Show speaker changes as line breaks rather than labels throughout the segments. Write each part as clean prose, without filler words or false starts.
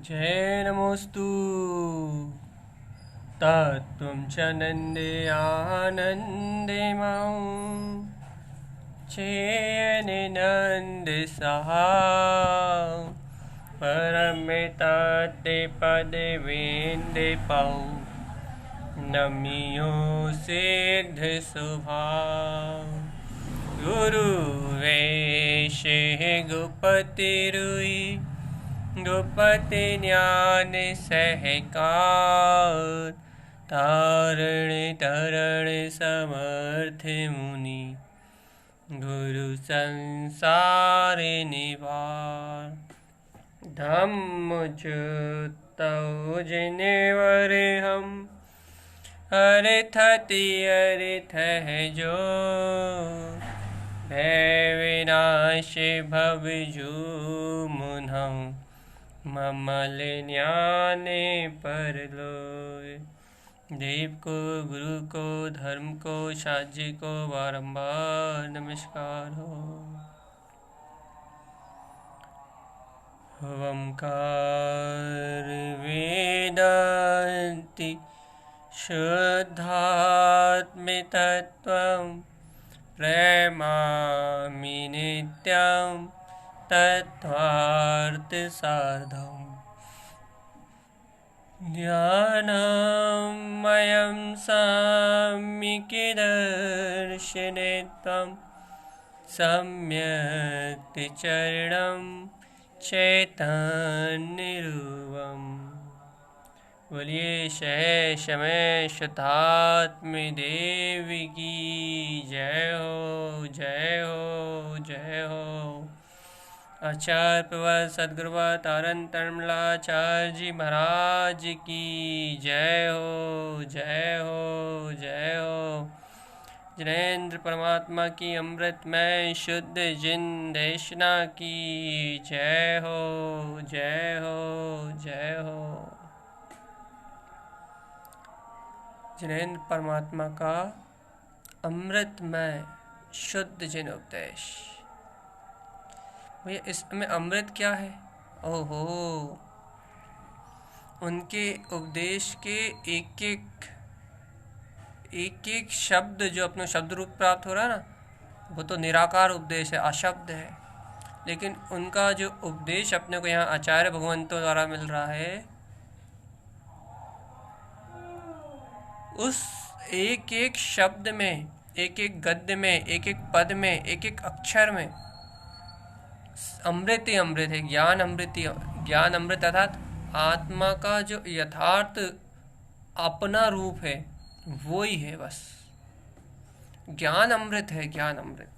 जय नमोस्तु तत्त्वं च नन्दे आनन्दे मां चेयनिनन्दे सहा परमिताते पदे वेन्दे पौ नमियो सिद्ध स्वभाव गुरु वेशे गुपति रुई गुपति ज्ञान सहकार तारण तरण समर्थ मुनि गुरु संसार निवार धम्म जुतौ जिनेवर हम अर्थ है जो भय विनाश भव जो मुनहं ममल ज्ञान परलोय। देव को, गुरु को, धर्म को, शास्त्री को बारंबार नमस्कार हो। ओंकार वेदांति शुद्धात्म तत्त्वं प्रेमामि नित्यं तत्त्वार्थ साधम् ज्ञानमयं सम्यक्दर्शनत्वं सम्यक् चरणं चैतन्यरूपम्। बोलिए शेष में शुद्धात्म देव की जय हो, जय हो, जय हो। आचार्य प्रवर सदगुरुवर तारण तरणमलाचार्य जी महाराज की जय हो, जय हो, जय हो। जिनेन्द्र परमात्मा की अमृतमय शुद्ध जिन देशना की जय हो, जय हो, जय हो। जिनेन्द्र परमात्मा का अमृतमय शुद्ध जिन उपदेश। भैया इसमें अमृत क्या है? ओहो, उनके उपदेश के एक एक शब्द जो अपने शब्द रूप प्राप्त हो रहा है ना, वो तो निराकार उपदेश है, अशब्द है। लेकिन उनका जो उपदेश अपने को यहाँ आचार्य भगवंतों द्वारा मिल रहा है, उस एक एक शब्द में, एक एक गद्य में, एक एक पद में, एक एक अक्षर में अमृत ही अमृत है। ज्ञान अमृत ही ज्ञान अमृत अर्थात आत्मा का जो यथार्थ अपना रूप है वो ही है। बस ज्ञान अमृत है, ज्ञान अमृत।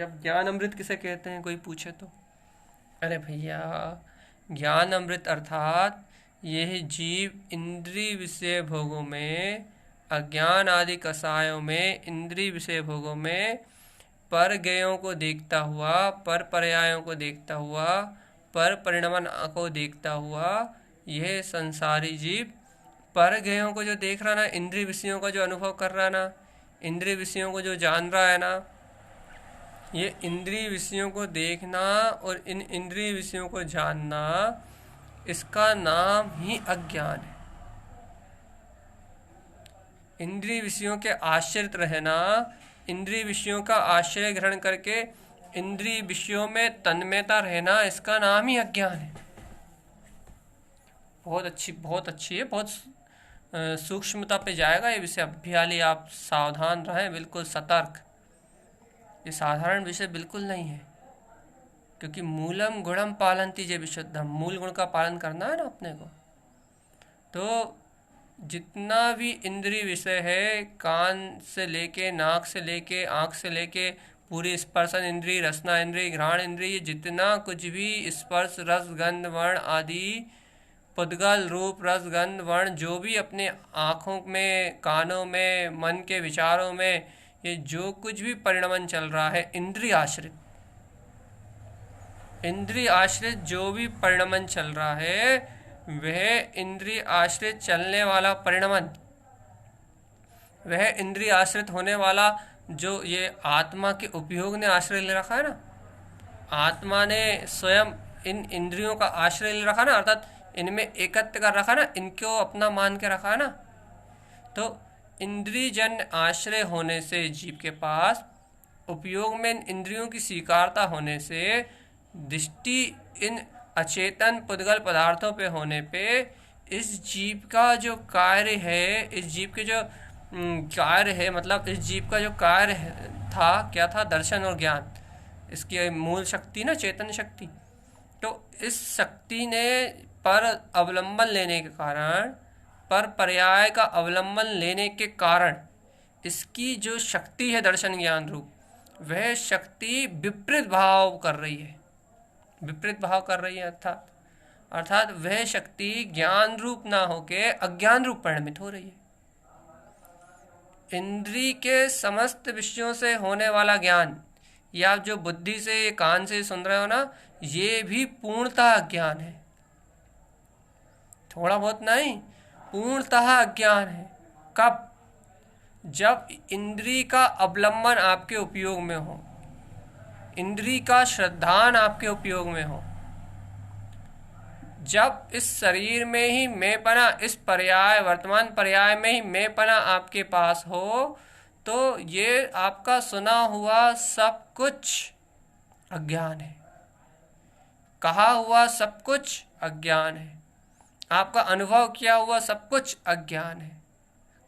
अब ज्ञान अमृत किसे कहते हैं कोई पूछे तो? अरे भैया, ज्ञान अमृत अर्थात यह जीव इंद्रिय विषय भोगों में, अज्ञान आदि कसायों में, इंद्रिय विषय भोगों में पर गयों को देखता हुआ, पर पर्यायों को देखता हुआ, पर परिणमन को देखता हुआ, यह संसारी जीव पर गयों को जो देख रहा ना, इंद्रिय विषयों का जो अनुभव कर रहा ना, इंद्रिय विषयों को जो जान रहा है ना, ये इंद्रिय विषयों को देखना और इन इंद्रिय विषयों को जानना, इसका नाम ही अज्ञान है। इंद्रिय विषयों के आश्रित रहना, इंद्रिय विषयों का आश्रय ग्रहण करके इंद्रिय विषयों में तन्मयता रहना, इसका नाम ही अज्ञान है। बहुत अच्छी है, बहुत सूक्ष्मता पे जाएगा ये विषय। अभ्याली आप सावधान रहें, बिल्कुल सतर्क। ये साधारण विषय बिल्कुल नहीं है, क्योंकि मूलम गुणम पालन्ति जे विशुद्धम, मूल गुण का पालन करना है ना अपने को। तो जितना भी इंद्रिय विषय है, कान से लेके, नाक से लेके, आँख से लेके, पूरी स्पर्शन इंद्रिय, रसना इंद्रिय, घ्राण इंद्रिय, जितना कुछ भी स्पर्श रस गंध वर्ण आदि पुद्गल रूप रस गंध वर्ण जो भी अपने आँखों में, कानों में, मन के विचारों में, ये जो कुछ भी परिणमन चल रहा है इंद्रिय आश्रित, इंद्रिय आश्रित जो भी परिणमन चल रहा है, वह इंद्रिय आश्रित चलने वाला परिणमन, वह इंद्रिय आश्रित होने वाला जो ये आत्मा के उपयोग ने आश्रय ले रखा है ना, आत्मा ने स्वयं इन इंद्रियों का आश्रय ले रखा ना, अर्थात इनमें एकत्र कर रखा ना, इनको अपना मान के रखा ना, तो इंद्रियजन्य आश्रय होने से जीव के पास, उपयोग में इन इंद्रियों की स्वीकारता होने से, दृष्टि इन अचेतन पुद्गल पदार्थों पे होने पे, इस जीव का जो कार्य है, इस जीव के जो कार्य है, मतलब इस जीव का जो कार्य था, क्या था? दर्शन और ज्ञान। इसकी मूल शक्ति ना, चेतन शक्ति। तो इस शक्ति ने पर अवलंबन लेने के कारण, पर पर्याय का अवलंबन लेने के कारण, इसकी जो शक्ति है दर्शन ज्ञान रूप, वह शक्ति विपरीत भाव कर रही है, विपरीत भाव कर रही है। अर्थात वह शक्ति ज्ञान रूप ना होके अज्ञान रूप परिणमित हो रही है। इंद्री के समस्त विषयों से होने वाला ज्ञान, या आप जो बुद्धि से, कान से सुन रहे हो ना, ये भी पूर्णतः अज्ञान है। थोड़ा बहुत नहीं, पूर्णतः अज्ञान है। कब? जब इंद्री का अवलंबन आपके उपयोग में हो, इंद्री का श्रद्धान आपके उपयोग में हो, जब इस शरीर में ही मैंपना, इस पर्याय, वर्तमान पर्याय में ही मैंपना आपके पास हो, तो ये आपका सुना हुआ सब कुछ अज्ञान है, कहा हुआ सब कुछ अज्ञान है, आपका अनुभव किया हुआ सब कुछ अज्ञान है।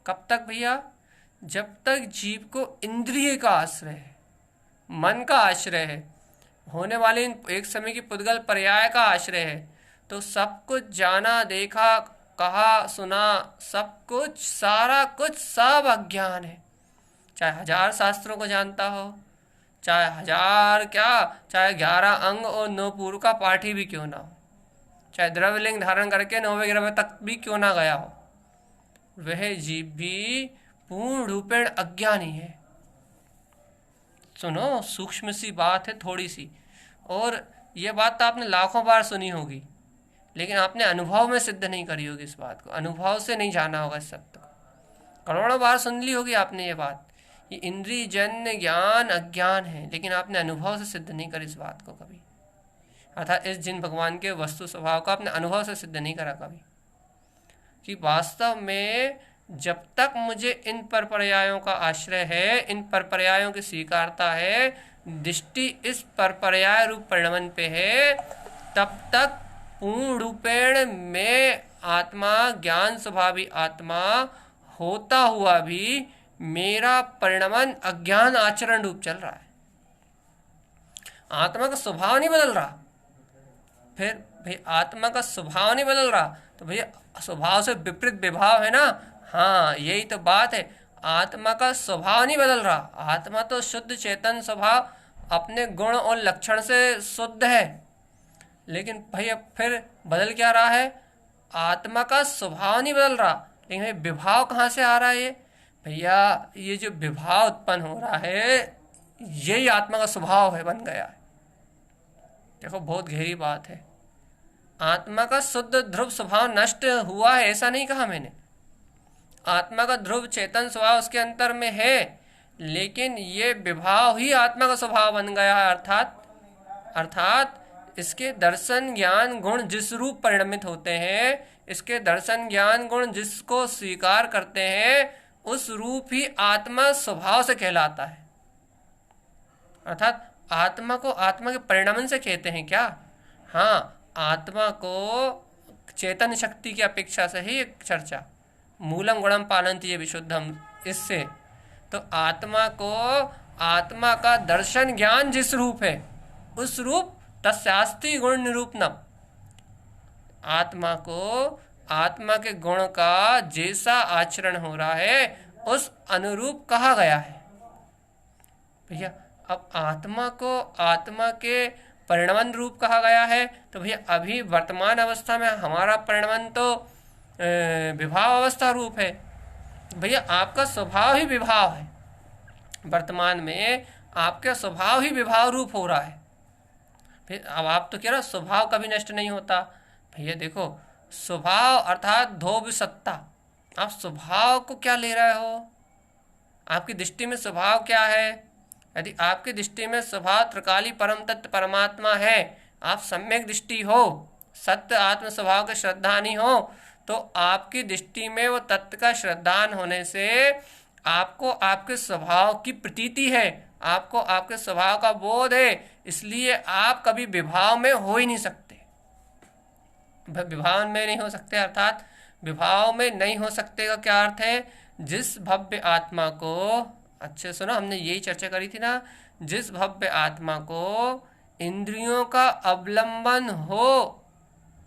कब तक भैया? जब तक जीव को इंद्रिय का आश्रय है, मन का आश्रय है, होने वाले एक समय की पुद्गल पर्याय का आश्रय है, तो सब कुछ जाना, देखा, कहा, सुना, सब कुछ, सारा कुछ, सब अज्ञान है। चाहे 1000 शास्त्रों को जानता हो, चाहे 1000 क्या, चाहे 11 अंग और 9 पूर्व का पाठी भी क्यों ना हो, चाहे द्रव्यलिंग धारण करके 9वें ग्रह तक भी क्यों ना गया हो, वह जीव भी पूर्ण रूपेण अज्ञानी है। सुनो, सूक्ष्म सी बात है थोड़ी सी, और यह बात तो आपने लाखों बार सुनी होगी, लेकिन आपने अनुभव में सिद्ध नहीं करी होगी इस बात को, अनुभव से नहीं जाना होगा इस सत्य को। करोड़ों बार सुन ली होगी आपने ये बात, ये इंद्रिय जन्य ज्ञान अज्ञान है, लेकिन आपने अनुभव से सिद्ध नहीं करी इस बात को कभी। अर्थात इस जिन भगवान के वस्तु स्वभाव को आपने अनुभव से सिद्ध नहीं करा कभी, कि वास्तव में जब तक मुझे इन पर पर्यायों का आश्रय है, इन पर पर्यायों की स्वीकारता है, दृष्टि इस पर पर्याय रूप परिणमन पे है, तब तक पूर्ण रूपेण में आत्मा, ज्ञान स्वभावी आत्मा होता हुआ भी मेरा परिणमन अज्ञान आचरण रूप चल रहा है। आत्मा का स्वभाव नहीं बदल रहा। फिर भाई आत्मा का स्वभाव नहीं बदल रहा, तो भैया स्वभाव से विपरीत विभाव है ना। हाँ, यही तो बात है, आत्मा का स्वभाव नहीं बदल रहा। आत्मा तो शुद्ध चेतन स्वभाव अपने गुण और लक्षण से शुद्ध है, लेकिन भैया फिर बदल क्या रहा है? आत्मा का स्वभाव नहीं बदल रहा, लेकिन विभाव कहाँ से आ रहा है? ये भैया ये जो विभाव उत्पन्न हो रहा है, यही आत्मा का स्वभाव है, बन गया है। देखो बहुत गहरी बात है। आत्मा का शुद्ध ध्रुव स्वभाव नष्ट हुआ है ऐसा नहीं कहा मैंने। आत्मा का ध्रुव चेतन स्वभाव उसके अंतर में है, लेकिन ये विभाव ही आत्मा का स्वभाव बन गया है। अर्थात इसके दर्शन ज्ञान गुण जिस रूप परिणमित होते हैं, इसके दर्शन ज्ञान गुण जिसको स्वीकार करते हैं, उस रूप ही आत्मा स्वभाव से कहलाता है। अर्थात आत्मा को आत्मा के परिणमन से कहते हैं क्या? हाँ, आत्मा को चेतन शक्ति की अपेक्षा से ही एक चर्चा, मूलम गुणम पालन्ति ये विशुद्धम, इससे तो आत्मा को आत्मा का दर्शन ज्ञान जिस रूप है, उस रूप तस्यास्ति गुण निरूपणम। आत्मा को आत्मा के गुण का जैसा आचरण हो रहा है उस अनुरूप कहा गया है। भैया अब आत्मा को आत्मा के परिणमन रूप कहा गया है, तो भैया अभी वर्तमान अवस्था में हमारा परिणमन तो विभाव अवस्था रूप है। भैया आपका स्वभाव ही विभाव है, वर्तमान में आपका स्वभाव ही विभाव रूप हो रहा है। फिर अब आप तो कह रहे हो स्वभाव कभी नष्ट नहीं होता। भैया देखो, स्वभाव अर्थात धोब सत्ता, आप स्वभाव को क्या ले रहे हो? आपकी दृष्टि में स्वभाव क्या है? यदि आपकी दृष्टि में स्वभाव त्रिकाली परम तत्व परमात्मा है, आप सम्यक दृष्टि हो, सत्य आत्म स्वभाव के श्रद्धानी हो, तो आपकी दृष्टि में वो तत्व का श्रद्धान होने से आपको आपके स्वभाव की प्रतीति है, आपको आपके स्वभाव का बोध है, इसलिए आप कभी विभाव में हो ही नहीं सकते। विभाव में नहीं हो सकते अर्थात विभाव में नहीं हो सकते का क्या अर्थ है? जिस भव्य आत्मा को, अच्छे सुनो, हमने यही चर्चा करी थी ना, जिस भव्य आत्मा को इंद्रियों का अवलंबन हो,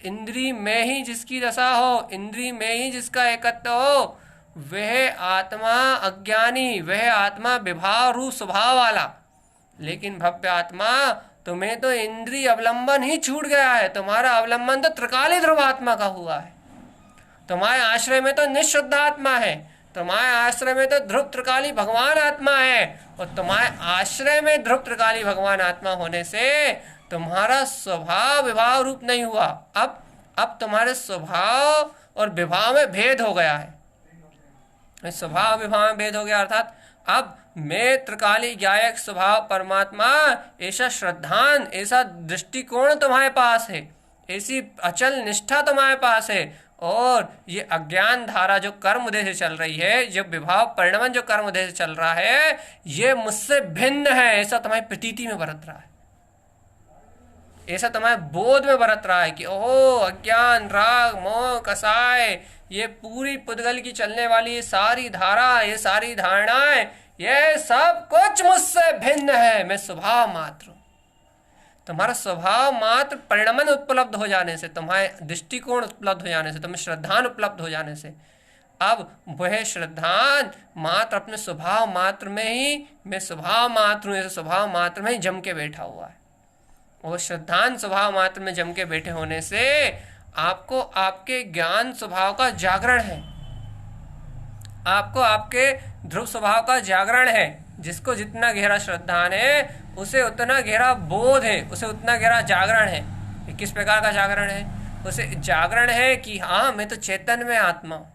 इंद्री में ही जिसकी दशा हो, इंद्री में ही जिसका एकत्व हो, वह आत्मा अज्ञानी, वह आत्मा विभाव रूप स्वभाव वाला। लेकिन भव्य आत्मा, तुम्हें तो इंद्रिय अवलंबन ही छूट गया है, तुम्हारा अवलंबन तो त्रिकाली ध्रुव आत्मा का हुआ है। तुम्हारे आश्रय में तो निःशुद्ध आत्मा है, तुम्हारे आश्रय में तो ध्रुव त्रिकाली भगवान आत्मा है, और तुम्हारे आश्रय में ध्रुव त्रिकाली भगवान आत्मा होने से तुम्हारा स्वभाव विभाव रूप नहीं हुआ। अब तुम्हारे स्वभाव और विभाव में भेद हो गया है। स्वभाव विभाव में भेद हो गया अर्थात अब मैं त्रिकाली ज्ञायक स्वभाव परमात्मा, ऐसा श्रद्धान, ऐसा दृष्टिकोण तुम्हारे पास है, ऐसी अचल निष्ठा तुम्हारे पास है, और ये अज्ञान धारा जो कर्म उदय से चल रही है, जो विभाव परिणमन जो कर्म उदय से चल रहा है, ये मुझसे भिन्न है, ऐसा तुम्हारी प्रतीति में बरत रहा है, ऐसा तुम्हारे बोध में बरत रहा है कि ओहो अज्ञान राग मोह कसाय, ये पूरी पुद्गल की चलने वाली ये सारी धारा, ये सारी धारणाएं, ये सब कुछ मुझसे भिन्न है, मैं स्वभाव मात्र हूं। तुम्हारा स्वभाव मात्र परिणमन उपलब्ध हो जाने से, तुम्हारे दृष्टिकोण उपलब्ध हो जाने से, तुम्हें श्रद्धान उपलब्ध हो जाने से, अब वह श्रद्धान मात्र अपने स्वभाव मात्र में ही, मैं स्वभाव मात्र हूं, ऐसे स्वभाव मात्र में ही जम के बैठा हुआ है। वो श्रद्धान स्वभाव मात्र में जम के बैठे होने से आपको आपके ज्ञान स्वभाव का जागरण है, आपको आपके ध्रुव स्वभाव का जागरण है। जिसको जितना गहरा श्रद्धान है उसे उतना गहरा बोध है, उसे उतना गहरा जागरण है। किस प्रकार का जागरण है? उसे जागरण है कि हाँ मैं तो चैतन्य में आत्मा हूँ।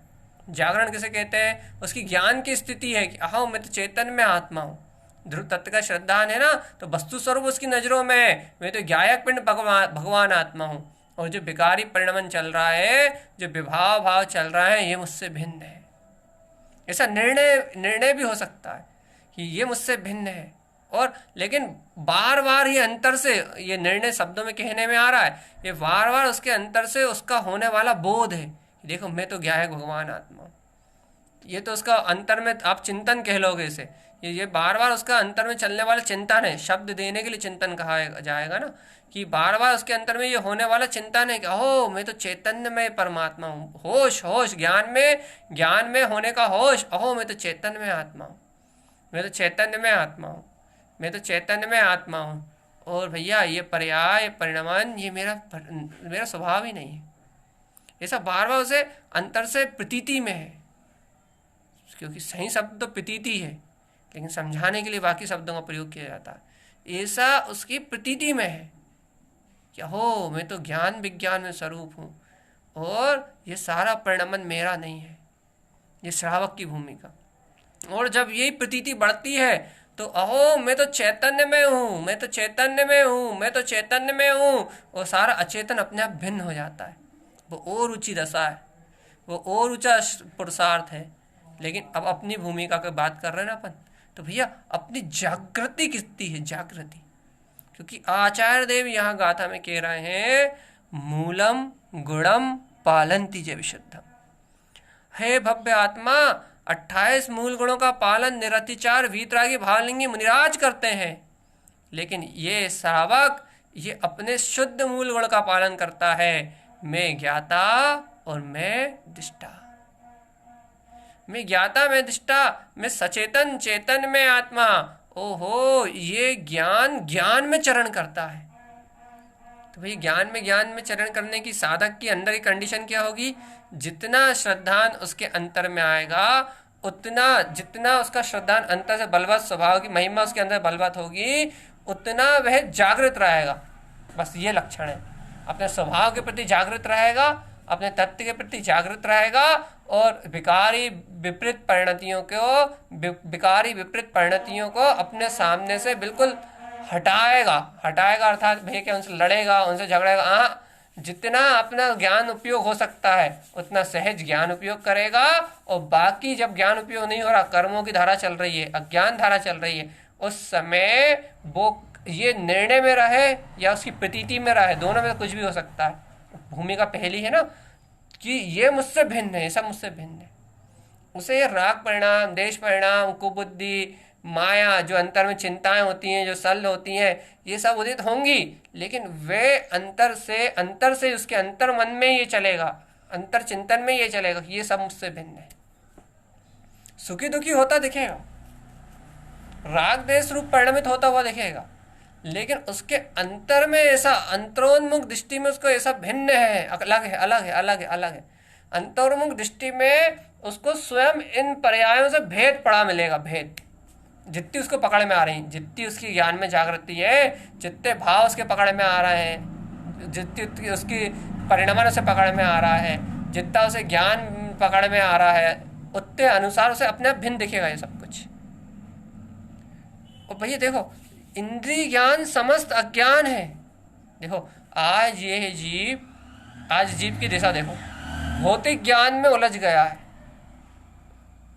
जागरण किसे कहते हैं? उसकी ज्ञान की स्थिति है कि हाँ मैं तो चैतन्य में आत्मा हूँ। ध्रुव तत्व का श्रद्धान है ना, तो वस्तु स्वरूप उसकी नजरों में मैं तो ज्ञायक पिंड भगवान आत्मा हूँ, और जो विकारी परिणमन चल रहा है, जो विभाव भाव चल रहा है, ये मुझसे भिन्न है। ऐसा निर्णय भी हो सकता है कि ये मुझसे भिन्न है, और लेकिन बार बार ये अंतर से, ये निर्णय शब्दों में कहने में आ रहा है, ये बार बार उसके अंतर से उसका होने वाला बोध है। देखो मैं तो ज्ञायक भगवान आत्मा हूँ, ये तो उसका अंतर में आप चिंतन कह लोगे इसे, ये बार बार उसका अंतर में चलने वाला चिंतन है। शब्द देने के लिए चिंतन कहा जाएगा ना, कि बार बार उसके अंतर में ये होने वाला चिंतन है कि ओह मैं तो चैतन्य में परमात्मा हूँ। होश होश ज्ञान में होने का होश, ओह मैं तो चैतन्य में आत्मा हूँ, मैं तो चैतन्य में आत्मा हूँ, मैं तो चैतन्य में आत्मा हूँ। और भैया ये पर्याय परिणमन ये मेरा स्वभाव ही नहीं है। ऐसा बार बार उसे अंतर से प्रतीति में है, क्योंकि सही शब्द तो प्रतीति है, लेकिन समझाने के लिए बाकी शब्दों का प्रयोग किया जाता है। ऐसा उसकी प्रतीति में है कि हो मैं तो ज्ञान विज्ञान में स्वरूप हूँ, और ये सारा परिणमन मेरा नहीं है, ये श्रावक की भूमिका। और जब यही प्रतीति बढ़ती है तो अहो मैं तो चैतन्य में हूँ, मैं तो चैतन्य में हूँ, मैं तो चैतन्य में हूँ, और सारा अचेतन अपने आप भिन्न हो जाता है। वो और ऊंची दशा है, वो और ऊंचा पुरुषार्थ है। लेकिन अब अपनी भूमिका की बात कर रहे हैं ना अपन, तो भैया अपनी जागृति कितनी है, जागृति। क्योंकि आचार्य देव यहाँ गाथा में कह रहे हैं मूलम गुणम पालंती जय विशुद्धम। हे भव्य आत्मा, 28 मूल गुणों का पालन निरतिचार वीतरागी भावलिंगी मुनिराज करते हैं, लेकिन ये श्रावक ये अपने शुद्ध मूल गुण का पालन करता है। मैं ज्ञाता और मैं दृष्टा, मैं ज्ञाता मैं दृष्टा, मैं सचेतन चेतन में आत्मा। ओहो ये ज्ञान में चरण करता है। तो भाई ज्ञान में चरण करने की साधक की अंदर की कंडीशन क्या होगी? जितना श्रद्धान उसके अंतर में आएगा, उतना जितना उसका श्रद्धान अंतर से बलवत स्वभाव की महिमा उसके अंदर बलवत होगी, उतना वह जागृत रहेगा। बस ये लक्षण है, अपने स्वभाव के प्रति जागृत रहेगा, अपने तत्व के प्रति जागृत रहेगा, और विकारी विपरीत परिणतियों को अपने सामने से बिल्कुल हटाएगा। हटाएगा अर्थात भैया क्या, उनसे लड़ेगा, उनसे झगड़ेगा? हाँ, जितना अपना ज्ञान उपयोग हो सकता है उतना सहज ज्ञान उपयोग करेगा, और बाकी जब ज्ञान उपयोग नहीं हो रहा, कर्मों की धारा चल रही है, अज्ञान धारा चल रही है, उस समय वो ये निर्णय में रहे या उसकी प्रतीति में रहे, दोनों में कुछ भी हो सकता है। भूमिका पहली है ना कि ये मुझसे भिन्न है, ये सब मुझसे भिन्न है, उसे ये राग परिणाम, देश परिणाम, कुबुद्धि, माया, जो अंतर में चिंताएं होती हैं, जो सल होती हैं, ये सब उदित होंगी, लेकिन वे अंतर से उसके अंतर मन में ये चलेगा, अंतर चिंतन में ये चलेगा कि ये सब मुझसे भिन्न है। सुखी दुखी होता दिखेगा, राग देश रूप परिणमित होता हुआ दिखेगा, लेकिन उसके अंतर में ऐसा अंतरोन्मुख दृष्टि में उसको ऐसा भिन्न है, अलग है, अलग है, अलग है, अलग है। अंतरोन्मुख दृष्टि में उसको स्वयं इन पर्यायों से भेद पड़ा मिलेगा, भेद। जितनी उसको पकड़ में आ रही, जितनी उसकी ज्ञान में जागृति है, जितने भाव उसके पकड़ में आ रहे हैं, जितनी उसकी परिणमन से पकड़ में आ रहा है, जितना उसे ज्ञान पकड़ में आ रहा है, उतने अनुसार उसे अपने आप भिन्न दिखेगा ये सब कुछ। और भैया देखो, इंद्रिय ज्ञान समस्त अज्ञान है। देखो आज ये जीव, आज जीव की दिशा देखो, भौतिक ज्ञान में उलझ गया है।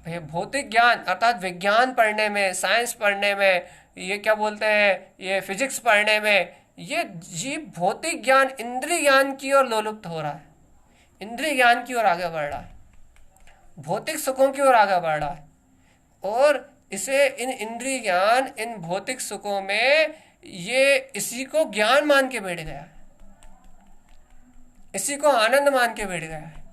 भैया भौतिक ज्ञान अर्थात विज्ञान पढ़ने में, साइंस पढ़ने में, ये क्या बोलते हैं, ये फिजिक्स पढ़ने में, ये जीव भौतिक ज्ञान, इंद्रिय ज्ञान की ओर लोलुप्त हो रहा है, इंद्रिय ज्ञान की ओर आगे बढ़ रहा है, भौतिक सुखों की ओर आगे बढ़ रहा है, और इसे इन इंद्रिय ज्ञान, इन भौतिक सुखों में ये इसी को ज्ञान मान के बैठ गया है, इसी को आनंद मान के बैठ गया है,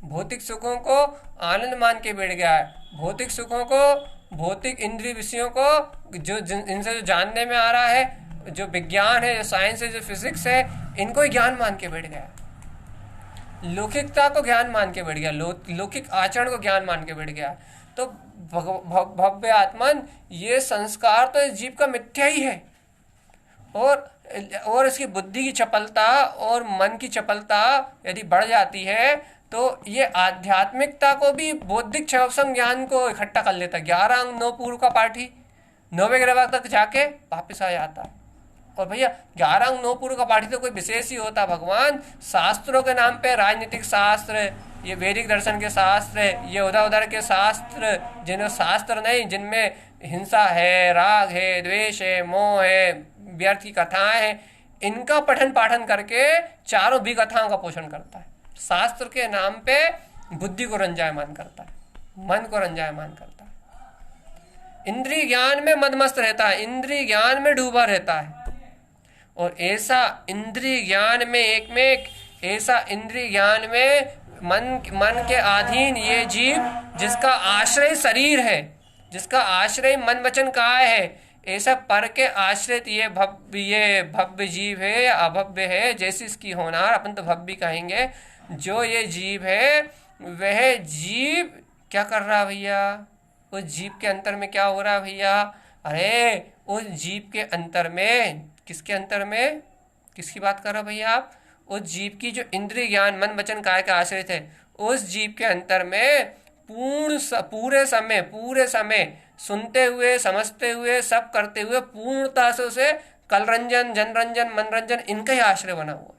भौतिक सुखों को आनंद मान के बैठ गया है, भौतिक सुखों को, भौतिक इंद्रिय विषयों को जो इनसे जो जानने में आ रहा है, जो विज्ञान है, जो साइंस है, जो फिजिक्स है, इनको ही ज्ञान मान के बैठ गया, लौकिकता को ज्ञान मान के बैठ गया, लौकिक आचरण को ज्ञान मान के बैठ गया। तो भव्य आत्मन, ये संस्कार तो इस जीव का मिथ्या ही है, और इसकी बुद्धि की चपलता और मन की चपलता यदि बढ़ जाती है तो ये आध्यात्मिकता को भी बौद्धिक क्षयवसम ज्ञान को इकट्ठा कर लेता है। 11 अंग 9 पूर्व का पाठी 9वें ग्रह तक जाके वापिस आ जाता है। और भैया 11 अंग 9 पूर्व का पाठी तो कोई विशेष ही होता भगवान, शास्त्रों के नाम पे, राजनीतिक शास्त्र, ये वैदिक दर्शन के शास्त्र, ये उधर के शास्त्र, जिन्हें शास्त्र नहीं, जिनमें हिंसा है, राग है, द्वेष है, मोह है, व्यर्थ की कथाएं हैं, इनका पठन पाठन करके चारों भी कथाओं का पोषण करता है। शास्त्र के नाम पे बुद्धि को रंजायमान करता है, मन को रंजायमान करता है, इंद्रिय ज्ञान में मदमस्त रहता है, इंद्रिय ज्ञान में डूबा रहता है। और ऐसा इंद्रिय ज्ञान में ऐसा इंद्रिय ज्ञान में मन के अधीन ये जीव, जिसका आश्रय शरीर है, जिसका आश्रय मन वचन काय है, ऐसा पर के आश्रित ये भव्य जीव है या अभव्य है, जैसी इसकी होनार, अपन तो भव्य कहेंगे, जो ये जीव है, वह जीव क्या कर रहा भैया, उस जीव के अंतर में क्या हो रहा भैया, अरे उस जीव के अंतर में, किसके अंतर में, किसकी बात कर रहे हो भैया आप, उस जीव की जो इंद्रिय ज्ञान मन वचन काय का आश्रित है, उस जीव के अंतर में पूरे समय सुनते हुए, समझते हुए, सब करते हुए पूर्णता से उसे कलरंजन, जनरंजन, मनरंजन, इनका ही आश्रय बना हुआ है,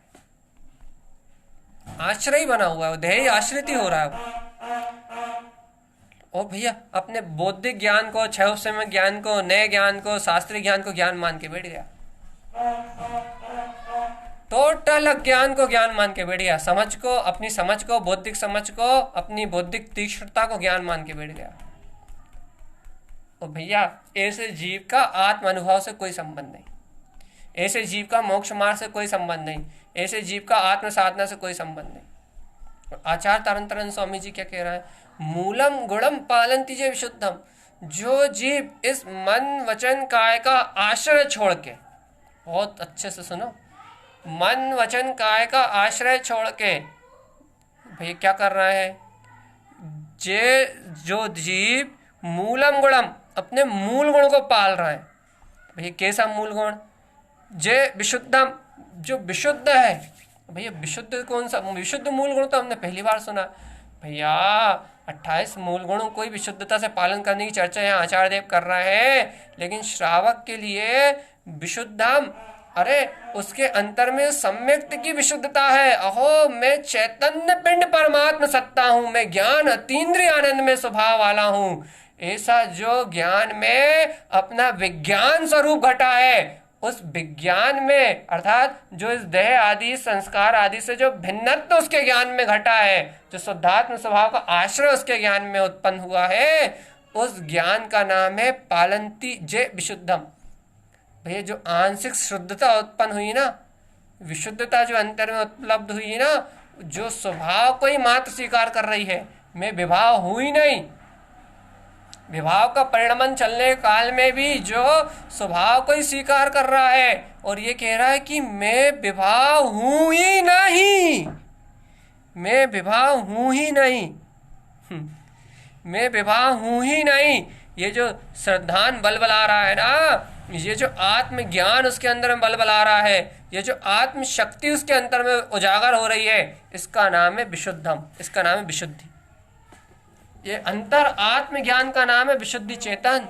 आश्रय बना हुआ है, ध्येय आश्रित ही हो रहा है। और भैया अपने बौद्धिक ज्ञान को, क्षय समय ज्ञान को, नए ज्ञान को, शास्त्रीय ज्ञान को ज्ञान मान के बैठ गया, टोटल ज्ञान को ज्ञान मान के बैठ गया, समझ को, अपनी समझ को, बौद्धिक समझ को, अपनी बौद्धिक तीक्ष्णता को ज्ञान मान के बैठ गया। और भैया ऐसे जीव का आत्म अनुभव से कोई संबंध नहीं, ऐसे जीव का मोक्ष मार्ग से कोई संबंध नहीं, ऐसे जीव का आत्म साधना से कोई संबंध नहीं। आचार्य तरन स्वामी जी क्या कह रहा है, मूलम गुणम पालंति जे विशुद्धम, जो जीव इस मन वचन काय का आश्रय छोड़ के, बहुत अच्छे से सुनो, मन वचन काय का आश्रय छोड़ के भैया क्या कर रहा है, जो जीव मूलम गुणम, अपने मूल गुण को पाल रहा है। भैया कैसा मूल गुण, जे विशुद्धम, जो विशुद्ध है। भैया विशुद्ध कौन सा, विशुद्ध मूल गुण तो हमने पहली बार सुना भैया। 28 मूल गुणों को विशुद्धता से पालन करने की चर्चा यहाँ आचार्य देव कर रहे हैं, लेकिन श्रावक के लिए विशुद्धम, अरे उसके अंतर में सम्यक्त की विशुद्धता है। अहो मैं चैतन्य पिंड परमात्म सत्ता हूं, मैं ज्ञान अतीन्द्रिय आनंद में स्वभाव वाला हूं। ऐसा जो ज्ञान में अपना विज्ञान स्वरूप घटा है, उस विज्ञान में अर्थात जो इस देह आदि संस्कार आदि से जो भिन्नत्व उसके ज्ञान में घटा है, जो शुद्धात्म स्वभाव का आश्रय उसके ज्ञान में उत्पन्न हुआ है, उस ज्ञान का नाम है पालंती जय विशुद्धम। भैया जो आंशिक शुद्धता उत्पन्न हुई ना, विशुद्धता जो अंतर में उपलब्ध हुई ना, जो स्वभाव को ही मात्र स्वीकार कर रही है, मैं विभाव हूं ही नहीं, विभाव का परिणमन चलने काल में भी जो स्वभाव को ही स्वीकार कर रहा है और ये कह रहा है कि मैं विभाव हूं ही नहीं, मैं विभाव हूं ही नहीं, मैं विभाव हूं ही नहीं। ये जो श्रद्धान बलबला रहा है ना, ये जो आत्मज्ञान उसके अंदर में बलबला रहा है, ये जो आत्म शक्ति उसके अंदर में उजागर हो रही है, इसका नाम है विशुद्धम, इसका नाम है विशुद्धि। ये अंतर आत्मज्ञान का नाम है विशुद्धि चेतन,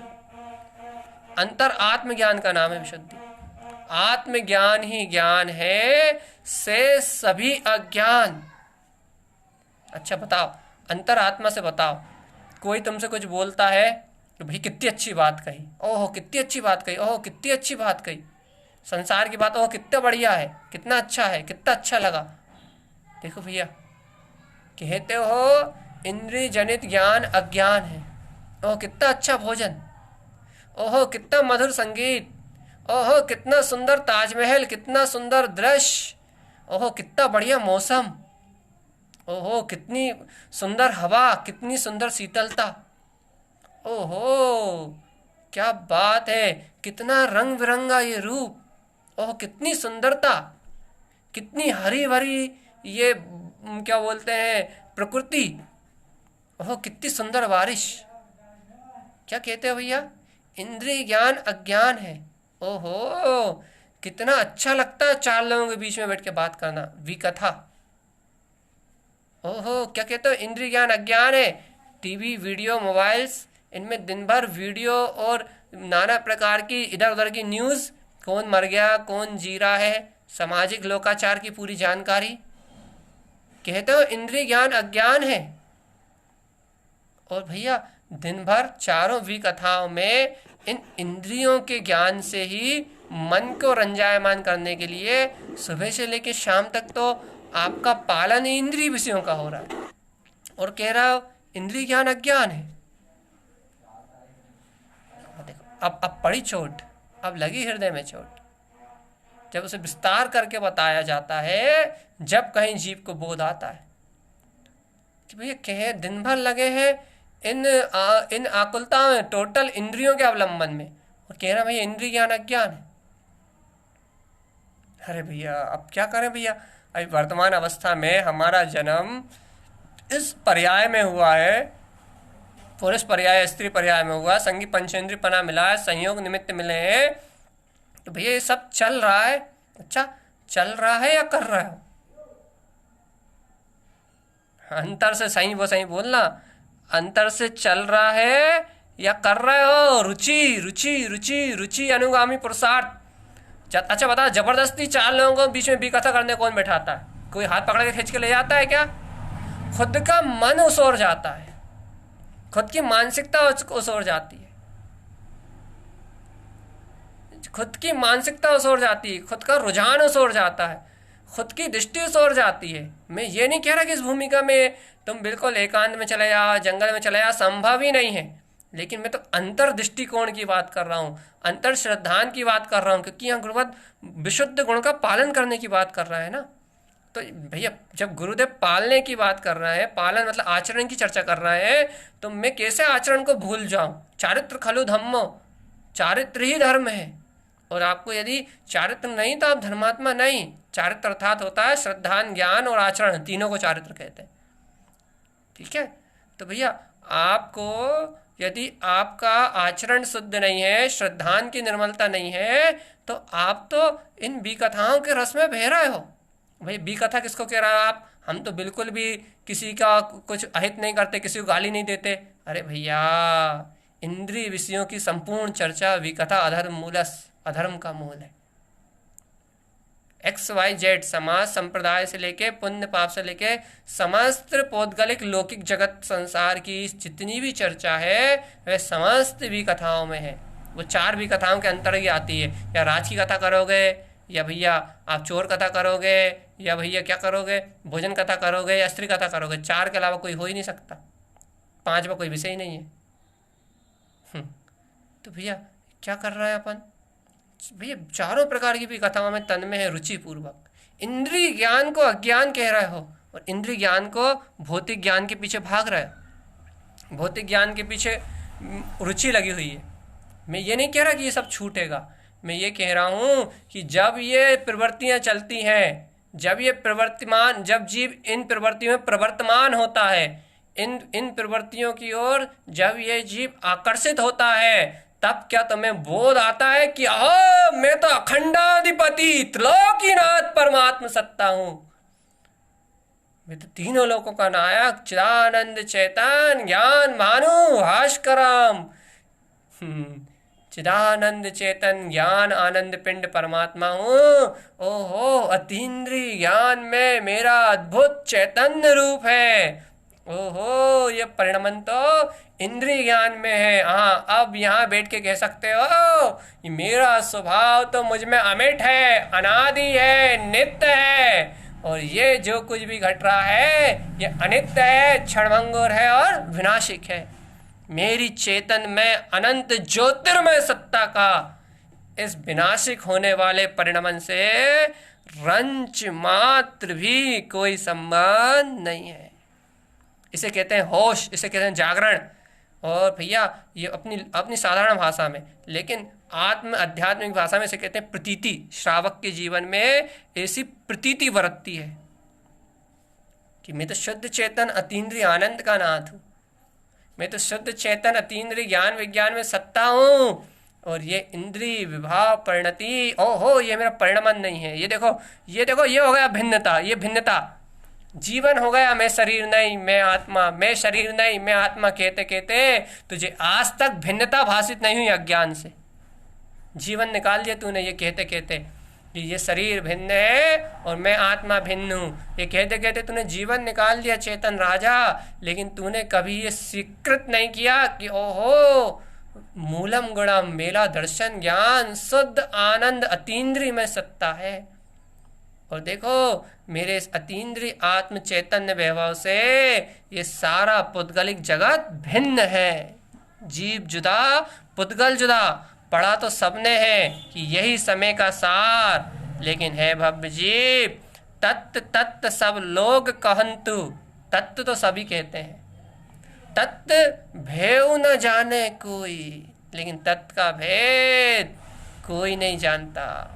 अंतर आत्मज्ञान का नाम है विशुद्धि। आत्मज्ञान ही ज्ञान है से सभी अज्ञान। अच्छा बताओ, अंतर आत्मा से बताओ, कोई तुमसे कुछ बोलता है तो भाई कितनी अच्छी बात कही, ओहो कितनी अच्छी बात कही, ओहो कितनी अच्छी बात कही, संसार की बात, ओहो कितना बढ़िया है, कितना अच्छा है, कितना अच्छा लगा। देखो भैया, कहते हो इंद्रिय जनित ज्ञान अज्ञान है, ओह कितना अच्छा भोजन, ओहो कितना मधुर संगीत, ओहो कितना सुंदर ताजमहल, कितना सुंदर दृश्य, ओहो कितना बढ़िया मौसम, ओहो कितनी सुंदर हवा, कितनी सुंदर शीतलता, ओहो क्या बात है, कितना रंग बिरंगा ये रूप, ओह कितनी सुंदरता, कितनी हरी भरी ये क्या बोलते हैं प्रकृति, ओह कितनी सुंदर बारिश। क्या कहते हो भैया, इंद्रिय ज्ञान अज्ञान है। ओहो कितना अच्छा लगता है चार लोगों के बीच में बैठ के बात करना, विकथा। ओहो क्या कहते हो, इंद्रिय ज्ञान अज्ञान है। टीवी वीडियो मोबाइल्स, इनमें दिन भर वीडियो और नाना प्रकार की इधर उधर की न्यूज़, कौन मर गया कौन जी रहा है, सामाजिक लोकाचार की पूरी जानकारी। कहते हो इंद्रिय ज्ञान अज्ञान है। और भैया दिन भर चारों विकथाओं में इन इंद्रियों के ज्ञान से ही मन को रंजायमान करने के लिए सुबह से लेकर शाम तक तो आपका पालन इंद्रिय विषयों का हो रहा है, और कह रहा हो इंद्रिय ज्ञान अज्ञान है। देखो अब पड़ी चोट, अब लगी हृदय में चोट, जब उसे विस्तार करके बताया जाता है, जब कहीं जीव को बोध आता है कि भैया कहे दिन भर लगे हैं इन आकुलताओं में, टोटल इंद्रियों के अवलंबन में, और कह रहा भैया इंद्रिय ज्ञान अज्ञान है। अरे भैया अब क्या करें भैया, अभी वर्तमान अवस्था में हमारा जन्म इस पर्याय में हुआ है, पुरुष पर्याय स्त्री पर्याय में हुआ, संगी पंचेंद्रिय पना मिला है, संयोग निमित्त मिले हैं, तो भैया ये सब चल रहा है। अच्छा चल रहा है या कर रहा हो, अंतर से सही वो सही बोलना, अंतर से चल रहा है या कर रहे हो। रुचि रुचि रुचि रुचि अनुगामी पुरुषार्थ। अच्छा बता, जबरदस्ती चार लोगों को बीच में विकथा करने कौन बैठाता है, कोई हाथ पकड़ के खींच के ले जाता है क्या? खुद का मन उसोर जाता है, खुद की मानसिकता उसोर जाती है, खुद की मानसिकता उसोर जाती है, खुद का रुझान उसोर जाता है, खुद की दृष्टि उसोर जाती है। मैं ये नहीं कह रहा कि इस भूमिका में तुम बिल्कुल एकांत में चले जाओ, जंगल में चले जाओ, संभव ही नहीं है, लेकिन मैं तो अंतर दृष्टिकोण की बात कर रहा हूँ, अंतर श्रद्धान की बात कर रहा हूँ, क्योंकि यहाँ गुरुवत विशुद्ध गुण का पालन करने की बात कर रहा है ना। तो भैया जब गुरुदेव पालने की बात कर रहा है, पालन मतलब आचरण की चर्चा कर रहा है, तो मैं कैसे आचरण को भूल जाऊं? चारित्र खलु धम्मो, चारित्र ही धर्म है, और आपको यदि चारित्र नहीं तो आप धर्मात्मा नहीं। चारित्र अर्थात होता है श्रद्धान, ज्ञान और आचरण, तीनों को चारित्र कहते हैं। ठीक है, तो भैया आपको यदि आपका आचरण शुद्ध नहीं है, श्रद्धान की निर्मलता नहीं है, तो आप तो इन विकथाओं के रस में बह रहे हो। भाई विकथा किसको कह रहा है आप? हम तो बिल्कुल भी किसी का कुछ अहित नहीं करते, किसी को गाली नहीं देते। अरे भैया इंद्रिय विषयों की संपूर्ण चर्चा विकथा अधर्म मूलस, अधर्म का मूल है। XYZ समाज संप्रदाय से लेके पुण्य पाप से लेके समस्त पौद्गलिक लौकिक जगत संसार की जितनी भी चर्चा है वह समस्त विकथाओं में है। वो 4 विकथाओं के अंतर्गत आती है। या राज की कथा करोगे, या भैया आप चोर कथा करोगे, या भैया क्या करोगे, भोजन कथा करोगे, या स्त्री कथा करोगे। 4 के अलावा कोई हो ही नहीं सकता, 5 में कोई विषय ही नहीं है। तो भैया क्या कर रहा है अपन? भैया चारों प्रकार की भी कथाओं में तन्मय है रुचि पूर्वक। इंद्रिय ज्ञान को अज्ञान कह रहे हो और इंद्रिय ज्ञान को भौतिक ज्ञान के पीछे भाग रहे हो, भौतिक ज्ञान के पीछे रुचि लगी हुई है। मैं ये नहीं कह रहा कि ये सब छूटेगा, मैं ये कह रहा हूँ कि जब ये प्रवृत्तियाँ चलती हैं, जब ये प्रवर्तमान, जब जीव इन प्रवृत्तियों में प्रवर्तमान होता है, इन प्रवृत्तियों की ओर जब ये जीव आकर्षित होता है, तब क्या तुम्हें बोध आता है कि मैं तो अखंडाधिपति त्रिलोकीनाथ परमात्मा सत्ता हूं, मैं तो तीनों लोकों का नायक चिदानंद चेतन ज्ञान भानु भास्करम, चिदानंद चेतन ज्ञान आनंद पिंड परमात्मा हूँ। ओहो, अतीन्द्रिय ज्ञान में मेरा अद्भुत चैतन्य रूप है। ओहो, ये परिणमन तो इंद्रिय ज्ञान में है। हाँ, अब यहाँ बैठ के कह सकते हो ये मेरा स्वभाव तो मुझ में अमिट है, अनादि है, नित्य है, और ये जो कुछ भी घट रहा है ये अनित्य है, क्षणभंगुर है और विनाशिक है। मेरी चेतन में अनंत ज्योतिर्मय सत्ता का इस विनाशिक होने वाले परिणमन से रंच मात्र भी कोई संबंध नहीं है। इसे कहते हैं होश, इसे कहते हैं जागरण। और भैया ये अपनी साधारण भाषा में, लेकिन आत्म आध्यात्मिक भाषा में इसे कहते हैं प्रतीति। श्रावक के जीवन में ऐसी प्रतीति बरतती है कि मैं तो शुद्ध चेतन अतीन्द्रिय आनंद का नाथ हूँ, मैं तो शुद्ध चेतन अतीन्द्रिय ज्ञान विज्ञान में सत्ता हूँ, और ये इंद्रिय विभाव परिणति, ओहो, ये मेरा परिणमन नहीं है। ये देखो ये हो गया भिन्नता, ये भिन्नता जीवन हो गया। मैं शरीर नहीं मैं आत्मा, मैं शरीर नहीं मैं आत्मा कहते कहते तुझे आज तक भिन्नता भाषित नहीं हुई अज्ञान से। जीवन निकाल दिया तूने ये कहते कहते कि ये शरीर भिन्न है और मैं आत्मा भिन्न हूँ। ये कहते कहते तूने जीवन निकाल दिया चेतन राजा, लेकिन तूने कभी ये स्वीकृत नहीं किया कि ओहो, मूलम गुणम मेरा दर्शन ज्ञान शुद्ध आनंद अतीन्द्रिय में सत्ता है। और देखो मेरे इस अतीन्द्रिय आत्म चैतन्य वैभव से ये सारा पुद्गलिक जगत भिन्न है। जीव जुदा पुद्गल जुदा, पढ़ा तो सबने है कि यही समय का सार, लेकिन है भव्य जीव तत्व तत्व सब लोग कहंतु। तत्व तो सभी कहते हैं, तत्व भेव न जाने कोई, लेकिन तत्व का भेद कोई नहीं जानता।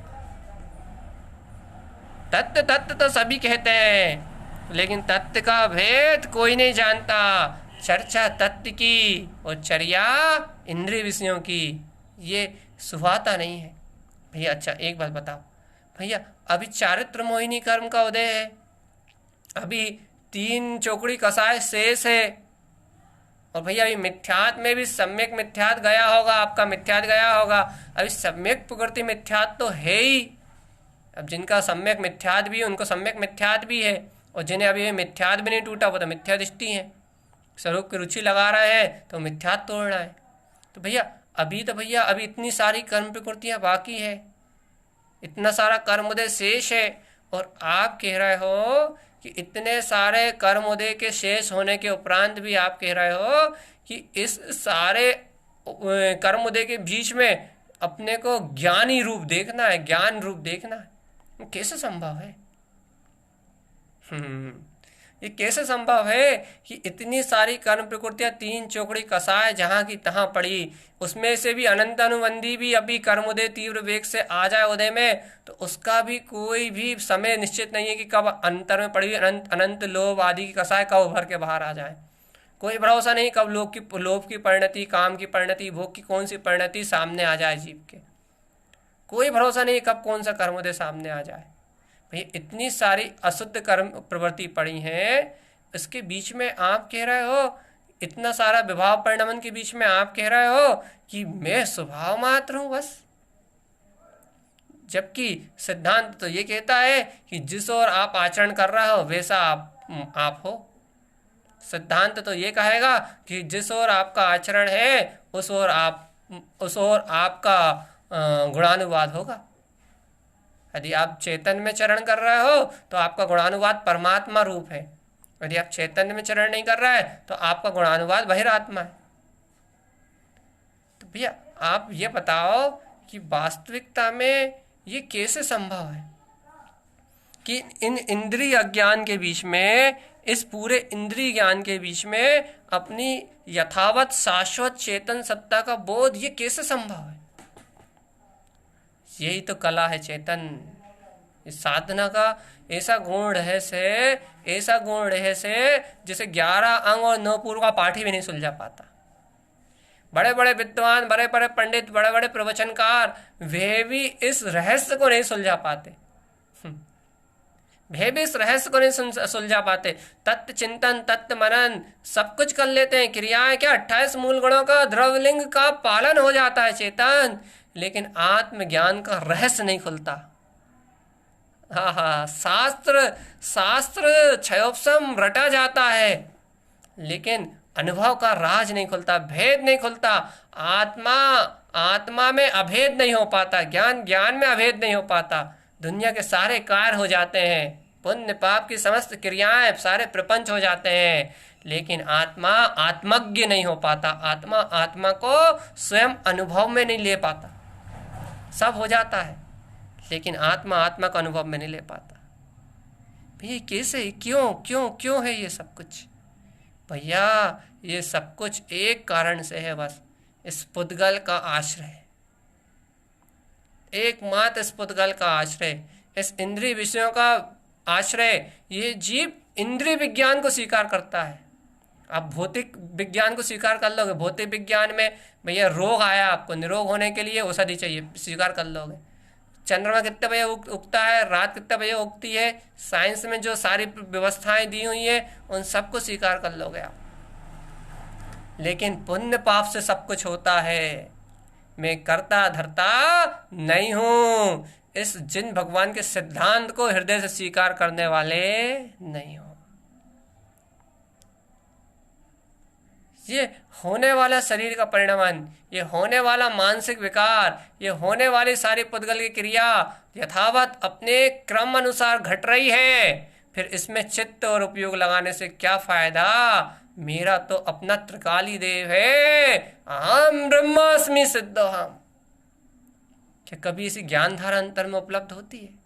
तत्व तत्व तो सभी कहते हैं, लेकिन तत्व का भेद कोई नहीं जानता। चर्चा तत्व की और चर्या इंद्रिय विषयों की, ये सुहाता नहीं है भैया। अच्छा एक बात बताओ भैया, अभी चारित्र मोहिनी कर्म का उदय है, अभी 3 चौकड़ी कसाय शेष है, और भैया अभी मिथ्यात में भी सम्यक मिथ्यात गया होगा, आपका मिथ्यात गया होगा। अभी सम्यक प्रकृति मिथ्यात तो है ही। अब जिनका सम्यक मिथ्यात भी है उनको सम्यक मिथ्यात भी है, और जिन्हें अभी मिथ्यात भी नहीं टूटा वो तो मिथ्या दृष्टि है। स्वरूप की रुचि लगा रहे हैं तो मिथ्यात तोड़ रहा है। तो भैया अभी इतनी सारी कर्म प्रकृतियाँ बाकी है, इतना सारा कर्म उदय शेष है, और आप कह रहे हो कि इतने सारे कर्म उदय के शेष होने के उपरांत भी आप कह रहे हो कि इस सारे कर्म उदय के बीच में अपने को ज्ञानी रूप देखना है, ज्ञान रूप देखना है। कैसे संभव है? ये कैसे संभव है कि इतनी सारी कर्म प्रकृतियां 3 चौकड़ी कसाय जहां की तहां पड़ी, उसमें से भी अनंत अनुबंधी भी अभी कर्म उदय तीव्र वेग से आ जाए उदय में, तो उसका भी कोई भी समय निश्चित नहीं है कि कब अंतर में पड़ी अनंत लोभ आदि की कसाय कब उभर के बाहर आ जाए। कोई भरोसा नहीं कब लोभ की परिणति, काम की परिणति, भोग की कौन सी परिणति सामने आ जाए जीव के। कोई भरोसा नहीं कब कौन सा कर्मोदय सामने आ जाए। भाई इतनी सारी अशुद्ध कर्म प्रवृत्ति पड़ी हैं, इसके बीच में आप कह रहे हो इतना सारा विभाव परिणमन के बीच में आप कह रहे हो कि मैं स्वभाव मात्र हूं बस, जबकि सिद्धांत तो ये कहता है कि जिस ओर आप आचरण कर रहे हो वैसा आप हो। सिद्धांत तो ये कहेगा कि जिस ओर आपका आचरण है उस ओर आपका गुणानुवाद होगा। यदि आप चैतन्य में चरण कर रहे हो तो आपका गुणानुवाद परमात्मा रूप है, यदि आप चैतन्य में चरण नहीं कर रहा है तो आपका गुणानुवाद बहिरात्मा है। तो भैया आप ये बताओ कि वास्तविकता में ये कैसे संभव है कि इन इंद्रिय अज्ञान के बीच में, इस पूरे इंद्रिय ज्ञान के बीच में अपनी यथावत शाश्वत चेतन सत्ता का बोध ये कैसे संभव है? यही तो कला है चेतन। इस साधना का ऐसा गुण रहस्य है, ऐसा गुण रहस्य है जिसे 11 अंग और 9 पूर्व का पाठी भी नहीं सुलझा पाता। बड़े बड़े विद्वान, बड़े बड़े पंडित, बड़े बड़े प्रवचनकार वे भी इस रहस्य को नहीं सुलझा पाते, वे भी इस रहस्य को नहीं सुलझा पाते। तत्व चिंतन, तत्व मनन सब कुछ कर लेते हैं, क्रियाएं क्या 28 मूल गुणों का द्रव्यलिंग का पालन हो जाता है चेतन, लेकिन आत्मज्ञान का रहस्य नहीं खुलता। हाँ, शास्त्र क्षयोपम रटा जाता है, लेकिन अनुभव का राज नहीं खुलता, भेद नहीं खुलता। आत्मा में अभेद नहीं हो पाता, ज्ञान में अभेद नहीं हो पाता। दुनिया के सारे कार्य हो जाते हैं, पुण्य पाप की समस्त क्रियाएं, सारे प्रपंच हो जाते हैं, लेकिन आत्मा आत्मज्ञ नहीं हो पाता। आत्मा को स्वयं अनुभव में नहीं ले पाता। सब हो जाता है लेकिन आत्मा का अनुभव में नहीं ले पाता। भैया कैसे, क्यों है ये सब कुछ? भैया ये सब कुछ एक कारण से है, बस इस पुद्गल का आश्रय, एकमात्र इस पुद्गल का आश्रय, इस इंद्रिय विषयों का आश्रय। ये जीव इंद्रिय विज्ञान को स्वीकार करता है। आप भौतिक विज्ञान को स्वीकार कर लोगे, भौतिक विज्ञान में भैया रोग आया, आपको निरोग होने के लिए औषधि चाहिए, स्वीकार कर लोगे। चंद्रमा कितने बजे उगता है, रात कितने बजे उगती है, साइंस में जो सारी व्यवस्थाएं दी हुई है उन सबको स्वीकार कर लोगे आप। लेकिन पुण्य पाप से सब कुछ होता है। मैं करता धरता नहीं हूं, इस जिन भगवान के सिद्धांत को हृदय से स्वीकार करने वाले नहीं हो। ये होने वाला शरीर का परिणमन, ये होने वाला मानसिक विकार, ये होने वाली सारी पुद्गल की क्रिया यथावत अपने क्रम अनुसार घट रही है। फिर इसमें चित्त और उपयोग लगाने से क्या फायदा? मेरा तो अपना त्रिकाली देव है, अहम ब्रह्मास्मि सिद्धोहम। क्या कभी ऐसी ज्ञान धारा अंतर में उपलब्ध होती है?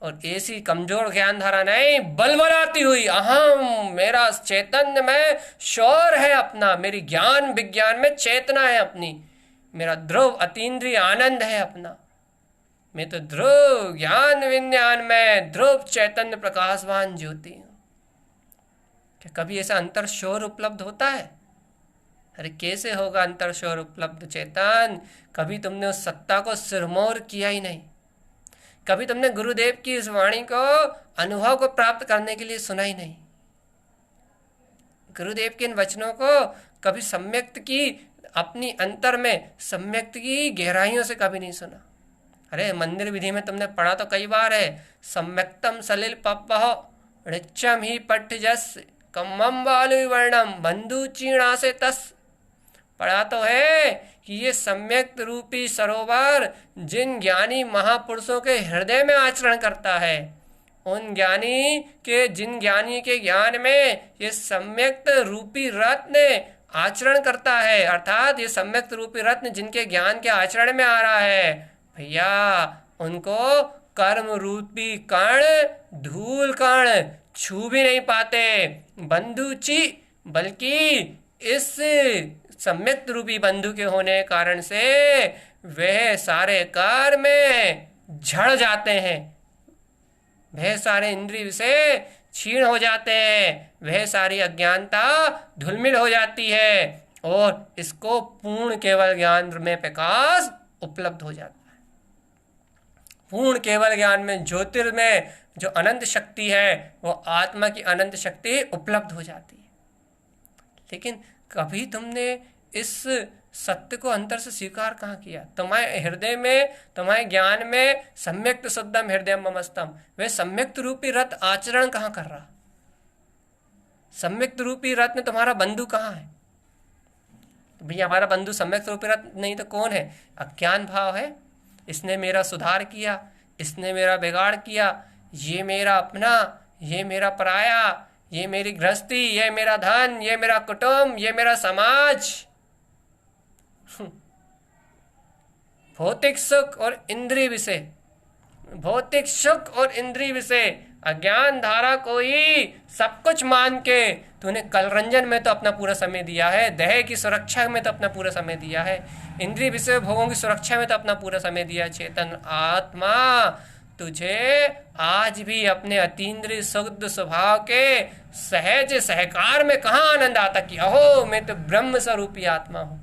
और ऐसी कमजोर ज्ञान धारा नहीं, बलबलाती हुई अहम, मेरा चैतन्य में शौर है अपना, मेरी ज्ञान विज्ञान में चेतना है अपनी, मेरा ध्रुव अतीन्द्रिय आनंद है अपना, मैं तो ध्रुव ज्ञान विज्ञान में ध्रुव चैतन्य प्रकाशवान ज्योति हूं। क्या कभी ऐसा अंतर शौर उपलब्ध होता है? अरे कैसे होगा अंतर शौर उपलब्ध चेतन? कभी तुमने उस सत्ता को सिरमौर किया ही नहीं, कभी तुमने गुरुदेव की इस वाणी को अनुभव को प्राप्त करने के लिए सुना ही नहीं, गुरुदेव के इन वचनों को कभी सम्यक्त की अपनी अंतर में सम्यक्त की गहराइयों से कभी नहीं सुना। अरे मंदिर विधि में तुमने पढ़ा तो कई बार है, सम्यक्तम सलिल पप्पह ऋचम ही पट्ट जस कम्मम वालु वर्णम बंधु चीणा से तस। पढ़ा तो है कि ये सम्यक्त रूपी सरोवर जिन ज्ञानी महापुरुषों के हृदय में आचरण करता है, उन जिन ज्ञानी के ज्ञान में ये सम्यक्त रूपी रत्न आचरण करता है, अर्थात ये सम्यक्त रूपी रत्न जिनके ज्ञान के आचरण में आ रहा है, भैया उनको कर्म रूपी कण धूल कण छू भी नहीं पाते बंधुची, बल्कि इस सम्यक्त रूपी बंधु के होने के कारण से वह सारे कार्य में झड़ जाते हैं, वह सारे इंद्रिय विषय क्षीण हो जाते हैं, वह सारी अज्ञानता धुलमिल हो जाती है और इसको पूर्ण केवल ज्ञान में प्रकाश उपलब्ध हो जाता है। पूर्ण केवल ज्ञान में ज्योतिर्मय जो अनंत शक्ति है वो आत्मा की अनंत शक्ति उपलब्ध हो जाती है। लेकिन कभी तुमने इस सत्य को अंतर से स्वीकार कहाँ किया? तुम्हारे हृदय में, तुम्हारे ज्ञान में सम्यक्त शुद्धम हृदय ममस्तम, वे सम्यक्त रूपी रथ आचरण कहाँ कर रहा? सम्यक्त रूपी रथ में तुम्हारा बंधु कहाँ है? तो भैया हमारा बंधु सम्यक्त रूपी रथ नहीं तो कौन है? अज्ञान भाव है। इसने मेरा सुधार किया, इसने मेरा बिगाड़ किया, ये मेरा अपना, ये मेरा पराया, ये मेरी गृहस्थी, ये मेरा धन, ये मेरा कुटुंब, ये मेरा समाज। भौतिक सुख और इंद्रिय विषय, भौतिक सुख और इंद्रिय विषय, अज्ञान धारा को ही सब कुछ मान के तूने कलरंजन में तो अपना पूरा समय दिया है, देह की सुरक्षा में तो अपना पूरा समय दिया है, इंद्रिय विषय भोगों की सुरक्षा में तो अपना पूरा समय दिया है। चेतन आत्मा तुझे आज भी अपने अतीन्द्रिय शुद्ध स्वभाव के सहज सहकार में कहाँ आनंद आता कि अहो मैं तो ब्रह्म स्वरूपी आत्मा हूँ।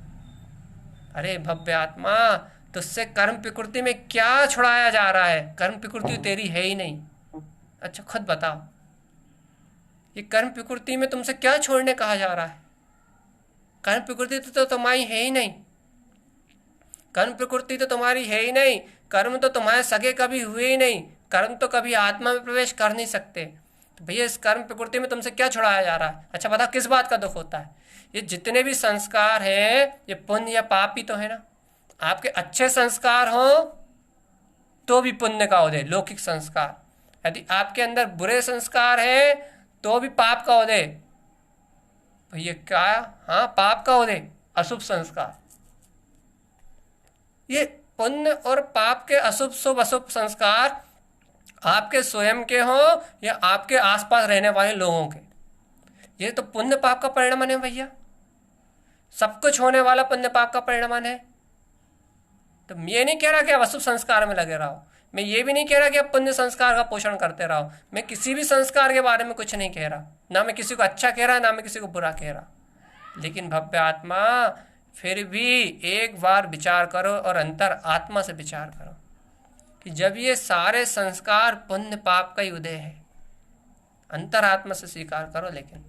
अरे भव्य आत्मा, तुझसे कर्म प्रकृति में क्या छुड़ाया जा रहा है? कर्म प्रकृति तेरी है ही नहीं। अच्छा खुद बताओ, ये कर्म प्रकृति में तुमसे क्या छोड़ने कहा जा रहा है? कर्म प्रकृति तो तुम्हारी है ही नहीं, कर्म प्रकृति तो तुम्हारी है ही नहीं, कर्म तो तुम्हारे सगे कभी हुए ही नहीं, कर्म तो कभी आत्मा में प्रवेश कर नहीं सकते। तो भैया इस कर्म प्रकृति में तुमसे क्या छुड़ाया जा रहा है? अच्छा बताओ किस बात का दुख होता है? ये जितने भी संस्कार हैं ये पुण्य या पाप ही तो है ना। आपके अच्छे संस्कार हो तो भी पुण्य का उदय, लौकिक संस्कार। यदि आपके अंदर बुरे संस्कार है तो भी पाप का उदय। भैया क्या? हाँ पाप का उदय, अशुभ संस्कार। ये पुण्य और पाप के अशुभ शुभ अशुभ संस्कार आपके स्वयं के हो या आपके आसपास रहने वाले लोगों के, ये तो पुण्य पाप का परिणाम है भैया। सब कुछ होने वाला पुण्य पाप का परिणाम है। तो मैं ये नहीं कह रहा कि आप अशुभ संस्कार में लगे रहो, मैं ये भी नहीं कह रहा कि आप पुण्य संस्कार का पोषण करते रहो, मैं किसी भी संस्कार के बारे में कुछ नहीं कह रहा, ना मैं किसी को अच्छा कह रहा ना मैं किसी को बुरा कह रहा। लेकिन भव्य आत्मा फिर भी एक बार विचार करो और अंतर आत्मा से विचार करो कि जब ये सारे संस्कार पुण्य पाप का ही उदय है, अंतर आत्मा से स्वीकार करो। लेकिन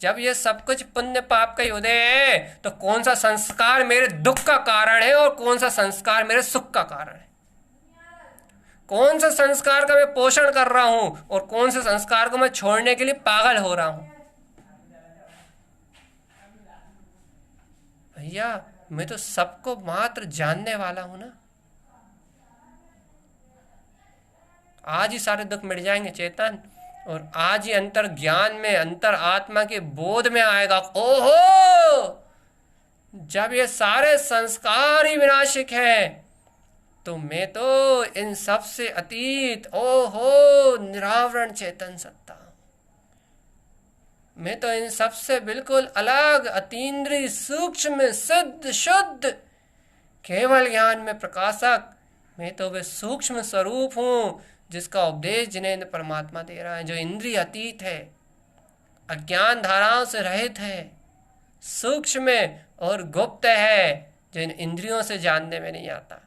जब ये सब कुछ पुण्य पाप का ही उदय है तो कौन सा संस्कार मेरे दुख का कारण है और कौन सा संस्कार मेरे सुख का कारण है? कौन सा संस्कार का मैं पोषण कर रहा हूं और कौन से संस्कार को मैं छोड़ने के लिए पागल हो रहा हूं? भैया मैं तो सबको मात्र जानने वाला हूं ना। आज ही सारे दुख मिट जाएंगे चेतन, और आज ही अंतर ज्ञान में, अंतर आत्मा के बोध में आएगा, ओहो जब ये सारे संस्कार ही विनाशिक हैं तो मैं तो इन सब से अतीत, ओहो निरावरण चेतन सत्ता, मैं तो इन सब से बिल्कुल अलग, अतीन्द्रिय सूक्ष्म सिद्ध शुद्ध केवल ज्ञान में प्रकाशक, मैं तो वे सूक्ष्म स्वरूप हूँ जिसका उपदेश जिनेंद्र परमात्मा दे रहा है, जो इंद्रिय अतीत है, अज्ञान धाराओं से रहित है, सूक्ष्म और गुप्त है, जो इन इंद्रियों से जानने में नहीं आता,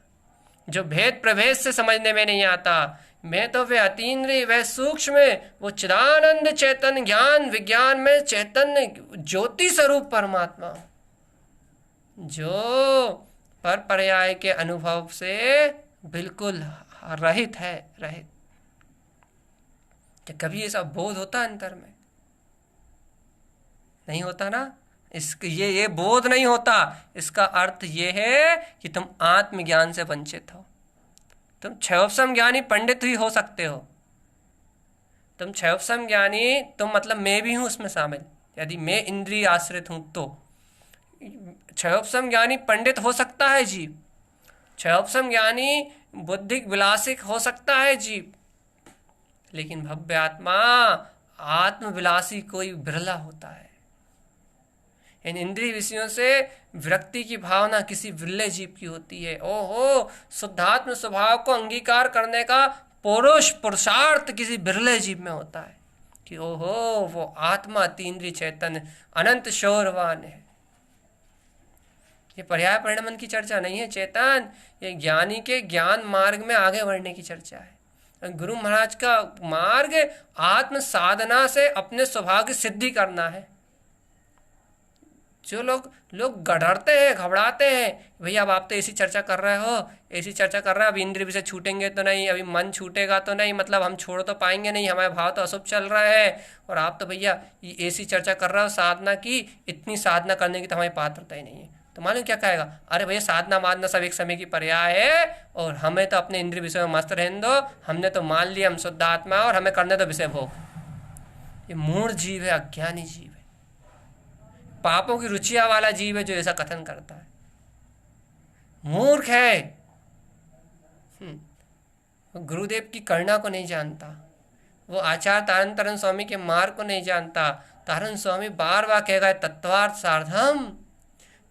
जो भेद प्रभेद से समझने में नहीं आता। मैं तो वे अतीन्द्रिय, वह सूक्ष्म, वो चिदानंद चेतन ज्ञान विज्ञान में चैतन्य ज्योति स्वरूप परमात्मा, जो पर पर्याय के अनुभव से बिल्कुल रहित है, रहित। क्या कभी ऐसा बोध होता अंतर में? नहीं होता ना। ये बोध नहीं होता। इसका अर्थ ये है कि तुम आत्मज्ञान से वंचित हो। तुम क्षयोपम ज्ञानी पंडित ही हो सकते हो, तुम क्षयोपम ज्ञानी, तुम मतलब मैं भी हूं उसमें शामिल, यदि मैं इंद्रिय आश्रित हूं तो क्षयोपम ज्ञानी पंडित हो सकता है जीव, क्षयोपम ज्ञानी बुद्धिक विलासिक हो सकता है जीव, लेकिन भव्य आत्मा आत्मविलासी कोई बिरला होता है। इन इंद्रिय विषयों से विरक्ति की भावना किसी विरले जीव की होती है। ओहो शुद्धात्म स्वभाव को अंगीकार करने का पुरुषार्थ किसी बिरले जीव में होता है कि ओहो वो आत्मा तीन्द्रिय चैतन्य अनंत शौर्यवान है। ये पर्याय परिणमन की चर्चा नहीं है चेतन, ये ज्ञानी के ज्ञान मार्ग में आगे बढ़ने की चर्चा है। गुरु महाराज का मार्ग आत्म साधना से अपने स्वभाव की सिद्धि करना है। जो लोग लोग गड़रते हैं, घबराते हैं, भैया अब आप तो ऐसी चर्चा कर रहे हो, ऐसी चर्चा कर रहे हो, अब इंद्रिय विषय छूटेंगे तो नहीं, अभी मन छूटेगा तो नहीं, मतलब हम छोड़ तो पाएंगे नहीं, हमारे भाव तो अशुभ चल रहे हैं, और आप तो भैया ये ऐसी चर्चा कर रहे हो साधना की, इतनी साधना करने की तो हमारी पात्रता ही नहीं है। तो मालूम क्या कहेगा, अरे भैया साधना माधना सब एक समय की पर्याय है, और हमें तो अपने इंद्रिय विषय में मस्त रहने दो, हमने तो मान लिया हम शुद्ध आत्मा और हमें करने दो विषय भोग। ये मूढ़ जीव है, अज्ञानी जीव है, पापों की रुचिया वाला जीव है जो ऐसा कथन करता है, मूर्ख है। गुरुदेव की करुणा को नहीं जानता, वो आचार्य तारण तारण स्वामी के मार्ग को नहीं जानता। तारण स्वामी बार बार कहेगा तत्वार्थ सार्धम,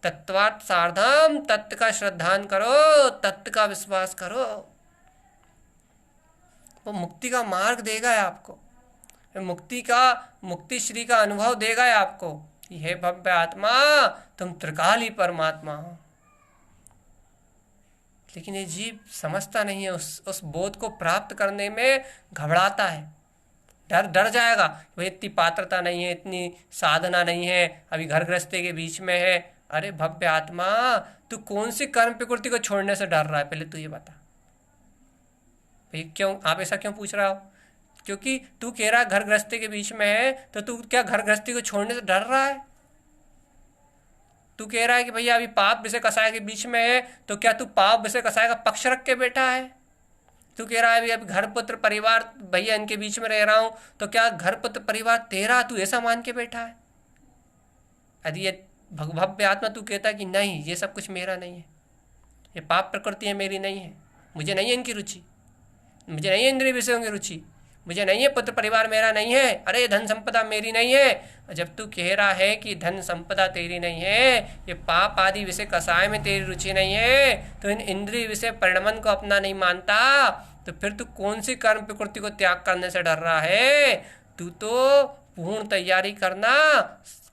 तत्वार्थ सार्धम, तत्व का श्रद्धान करो, तत्व का विश्वास करो, वो मुक्ति का मार्ग देगा आपको, मुक्ति श्री का अनुभव देगा आपको। हे भव्य आत्मा, तुम त्रिकाली परमात्मा हो। लेकिन ये जीव समझता नहीं है, उस बोध को प्राप्त करने में घबराता है, डर जाएगा, भाई इतनी पात्रता नहीं है, इतनी साधना नहीं है, अभी घर गृहस्थी के बीच में है। अरे भव्य आत्मा, तू कौन सी कर्म प्रकृति को छोड़ने से डर रहा है, पहले तू ये बता। भाई क्यों आप ऐसा क्यों पूछ रहा हो? क्योंकि तू कह रहा घर गृहस्थी के बीच में है, तो तू क्या घर गृहस्थी को छोड़ने से डर रहा है? तू कह रहा है कि भैया अभी पाप विषय कसाय के बीच में है, तो क्या तू पाप विषय कसाय का पक्ष रख के बैठा है? तू कह रहा है अभी घर पुत्र परिवार भैया इनके बीच में रह रहा हूं, तो क्या घर पुत्र परिवार तेरा, तू ऐसा मान के बैठा है? यदि ये भव्य आत्मा तू कहता है कि नहीं ये सब कुछ मेरा नहीं है, ये पाप प्रकृति है मेरी नहीं है, मुझे नहीं है इनकी रुचि, मुझे नहीं है इंद्रिय विषयों की रुचि, मुझे नहीं है पुत्र परिवार मेरा नहीं है, अरे धन संपदा मेरी नहीं है। जब तू कह रहा है कि धन संपदा तेरी नहीं है, ये पाप आदि विषय कसाय में तेरी रुचि नहीं है, तो इन इंद्रिय विषय परिणमन को अपना नहीं मानता, तो फिर तू कौन सी कर्म प्रकृति को त्याग करने से डर रहा है? तू तो पूर्ण तैयारी करना।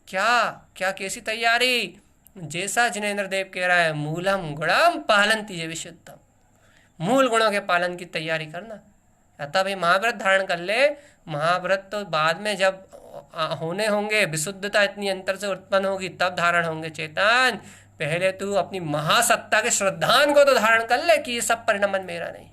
क्या क्या कैसी तैयारी? जैसा जिनेंद्र देव कह रहा है, मूलम गुणम पालंती विशुद्धम, मूल गुणों के पालन की तैयारी करना। अतः भाई महाव्रत धारण कर ले, महाव्रत तो बाद में जब होने होंगे, विशुद्धता इतनी अंतर से उत्पन्न होगी तब धारण होंगे चेतन। पहले तू अपनी महासत्ता के श्रद्धान को तो धारण कर ले कि ये सब परिणमन मेरा नहीं।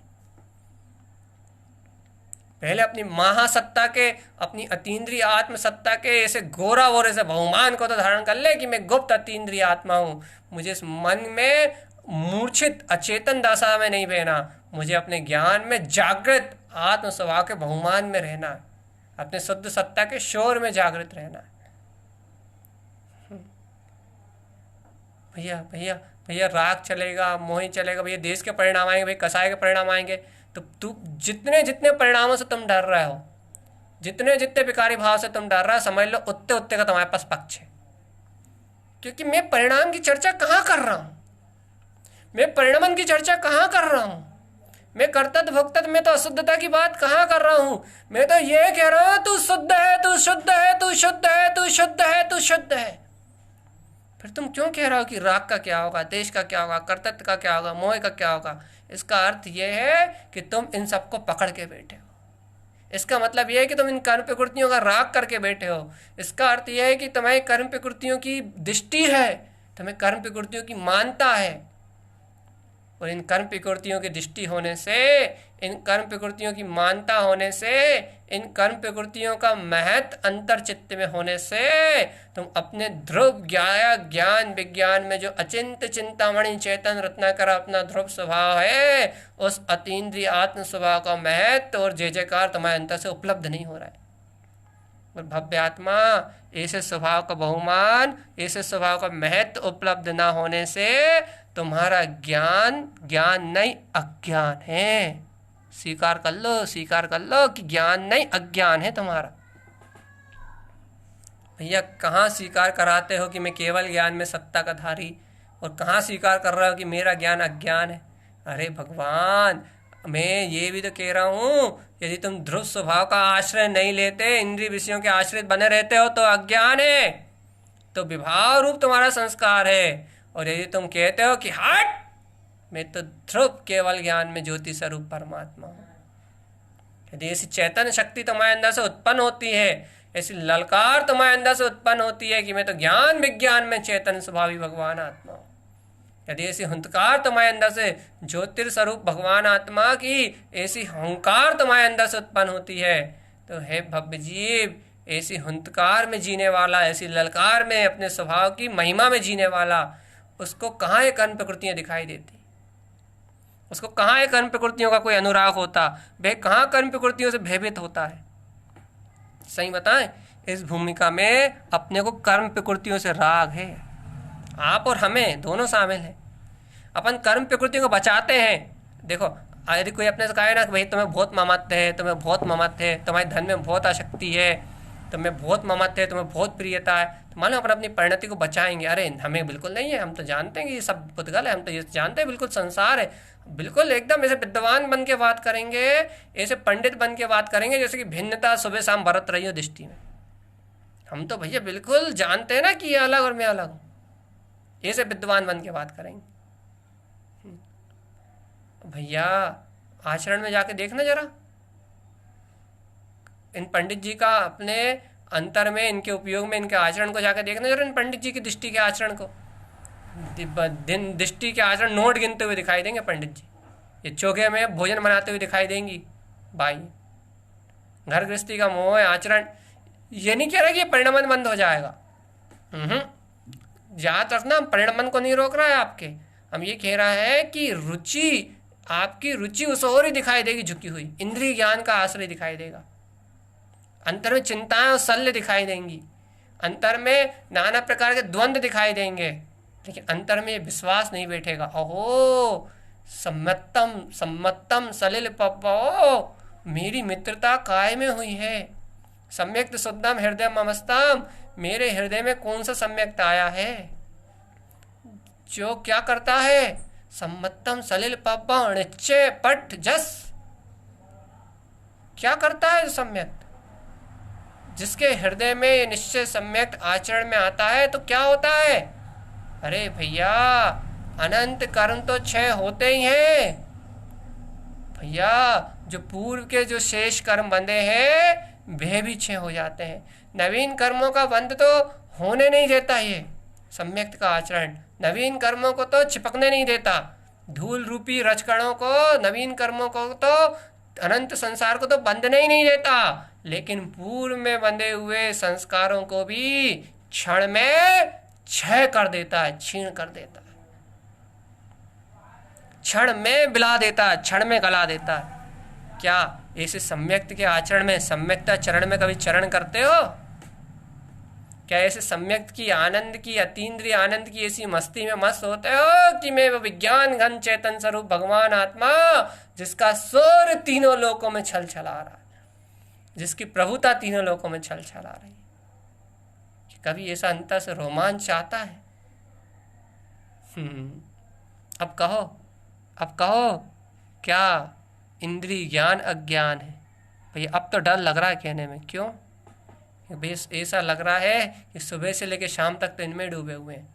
पहले अपनी महासत्ता के, अपनी अतीन्द्रिय आत्मसत्ता के ऐसे गोरा वोरे से बहुमान को तो धारण कर ले कि मैं गुप्त अतीन्द्रिय आत्मा हूँ, मुझे इस मन में मूर्छित अचेतन दशा में नहीं बहना, मुझे अपने ज्ञान में जागृत आत्म स्वभाव के बहुमान में रहना है, अपने शुद्ध सत्ता के शोर में जागृत रहना है। भैया भैया भैया राग चलेगा, मोही चलेगा, भैया देश के परिणाम आएंगे, भैया कसाय के परिणाम आएंगे, तो तू जितने जितने परिणामों से तुम डर रहे हो, जितने जितने विकारी भाव से तुम डर रहे हो, समझ लो उतने उतने का तुम्हारे पास पक्ष है। क्योंकि मैं परिणाम की चर्चा कहाँ कर रहा हूँ, मैं परिणमन की चर्चा कहाँ कर रहा हूँ, मैं कर्तव्य भोक्तव्य में तो अशुद्धता की बात कहाँ कर रहा हूँ? मैं तो ये कह रहा हूँ तू शुद्ध है, तू शुद्ध है, तू शुद्ध है, तू शुद्ध है, तू शुद्ध है। फिर तुम क्यों कह रहे हो कि राग का क्या होगा, देश का क्या होगा, कर्तव्य का क्या होगा, मोह का क्या होगा? इसका अर्थ यह है कि तुम इन सबको पकड़ के बैठे हो। इसका मतलब यह है कि तुम इन कर्म प्रकृतियों का राग करके बैठे हो। इसका अर्थ यह है कि तुम्हारी कर्म प्रकृतियों की दृष्टि है, तुम्हें कर्म प्रकृतियों की मानता है, और इन कर्म प्रकृतियों की दृष्टि होने से, इन कर्म प्रकृतियों की मानता होने से, इन कर्म प्रकृतियों का महत्व अंतर चित्त में होने से तुम अपने ध्रुव ज्ञान विज्ञान में जो अचिंत चिंतामणि चेतन रत्नाकर अपना ध्रुव स्वभाव है, उस अतीन्द्रिय आत्म स्वभाव का महत्व और जय जयकार तुम्हारे अंतर से उपलब्ध नहीं हो रहा है। और भव्य आत्मा, ऐसे स्वभाव का बहुमान, ऐसे स्वभाव का महत्व उपलब्ध ना होने से तुम्हारा ज्ञान नहीं अज्ञान है। स्वीकार कर लो कि ज्ञान नहीं अज्ञान है तुम्हारा। भैया कहाँ स्वीकार कराते हो कि मैं केवल ज्ञान में सत्ता का धारी, और कहाँ स्वीकार कर रहे हो कि मेरा ज्ञान अज्ञान है? अरे भगवान, मैं ये भी तो कह रहा हूँ, यदि तुम ध्रुव स्वभाव का आश्रय नहीं लेते, इंद्रिय विषयों के आश्रित बने रहते हो तो अज्ञान है, तो विभाव रूप तुम्हारा संस्कार है। और यदि तुम कहते हो कि हट, मैं तो ध्रुव केवल ज्ञान में ज्योति स्वरूप परमात्मा हूँ, यदि ऐसी चैतन्य शक्ति तुम्हारे अंदर से उत्पन्न होती है, ऐसी ललकार तुम्हारे अंदर से उत्पन्न होती है कि मैं तो ज्ञान विज्ञान में चैतन्य स्वभावी भगवान आत्मा हूँ, यदि ऐसी हुंकार तुम्हारे अंदर से ज्योतिर्स्वरूप भगवान आत्मा की ऐसी हुंकार तुम्हारे अंदर से उत्पन्न होती है, तो हे भव्य जीव, ऐसी हुंकार में जीने वाला, ऐसी ललकार में अपने स्वभाव की महिमा में जीने वाला, उसको कहाँ ये कर्म प्रकृतियाँ दिखाई देती, उसको कहाँ ये कर्म प्रकृतियों का कोई अनुराग होता, वह कहाँ कर्म प्रकृतियों से भयभीत होता है। सही बताएं, इस भूमिका में अपने को कर्म प्रकृतियों से राग है। आप और हमें दोनों शामिल हैं। अपन कर्म प्रकृतियों को बचाते हैं। देखो, यदि कोई अपने से कहे ना कि भाई तुम्हें बहुत ममत्व है, तुम्हें बहुत ममत्व है, तुम्हारे धन में बहुत आसक्ति है, तुम्हें बहुत ममत्व है, तुम्हें बहुत प्रियता है, तो मान लो अपन अपनी परिणति को बचाएंगे। अरे हमें बिल्कुल नहीं है, हम तो जानते हैं कि ये सब पुद्गल है, हम तो ये जानते हैं बिल्कुल संसार है, बिल्कुल एकदम ऐसे विद्वान बन के बात करेंगे, ऐसे पंडित बन के बात करेंगे जैसे कि भिन्नता सुबह शाम बरत रही हो दृष्टि में। हम तो भैया बिल्कुल जानते हैं ना कि ये अलग और मैं अलग हूँ, ऐसे विद्वान बन के बात करेंगे। भैया आचरण में जाके देखना जरा, इन पंडित जी का अपने अंतर में, इनके उपयोग में, इनके आचरण को जाकर देखना जरा, इन पंडित जी की दृष्टि के आचरण को। दृष्टि के आचरण नोट गिनते हुए दिखाई देंगे पंडित जी, ये चौके में भोजन बनाते हुए दिखाई देंगी भाई। घर गृहस्थी का मोह आचरण, ये नहीं कह रहा कि ये परिणमन बंद हो जाएगा, याद रखना, हम परिणमन को नहीं रोक रहा है आपके, हम ये कह रहा है कि रुचि, आपकी रुचि उस और ही दिखाई देगी झुकी हुई, इंद्रिय ज्ञान का आश्रय दिखाई देगा, अंतर में चिंताएं और शल्य दिखाई देंगी, अंतर में नाना प्रकार के द्वंद्व दिखाई देंगे, लेकिन अंतर में विश्वास नहीं बैठेगा। ओहो सम्मतम सम्मतम सलिल पपो, मेरी मित्रता काय में हुई है, सम्यक्त शुद्धम हृदय ममस्ताम, मेरे हृदय में कौन सा सम्यक्त आया है जो क्या करता है, सम्मतम सलिल पपो निश्चय पट जस, क्या करता है सम्यक्त, जिसके हृदय में ये निश्चय सम्यक्त आचरण में आता है तो क्या होता है। अरे भैया अनंत कर्म तो क्षय होते ही हैं भैया, जो पूर्व के जो शेष कर्म बंधे हैं वे भी क्षय हो जाते हैं, नवीन कर्मों का बंध तो होने नहीं देता, ये सम्यक्त का आचरण नवीन कर्मों को तो चिपकने नहीं देता, धूल रूपी रजकणों को, नवीन कर्मों को तो, अनंत संसार को तो बंधने ही नहीं देता, लेकिन पूर्व में बंधे हुए संस्कारों को भी क्षण में क्षय कर देता है, छीण कर देता है, क्षण में बिला देता है, क्षण में गला देता है। क्या ऐसे सम्यक्त के आचरण में, सम्यक्ता चरण में कभी चरण करते हो? क्या ऐसे सम्यक्त की आनंद की, अतीन्द्रिय आनंद की ऐसी मस्ती में मस्त होते हो कि मैं वो विज्ञान घन चेतन स्वरूप भगवान आत्मा, जिसका स्वर तीनों लोकों में छल छला रहा है, जिसकी प्रभुता तीनों लोकों में छल छला रही है, कभी ऐसा अंतर से रोमांच आता है? अब कहो क्या इंद्रिय ज्ञान अज्ञान है? भैया अब तो डर लग रहा है कहने में, क्यों? भैया ऐसा लग रहा है कि सुबह से लेकर शाम तक तो इनमें डूबे हुए हैं,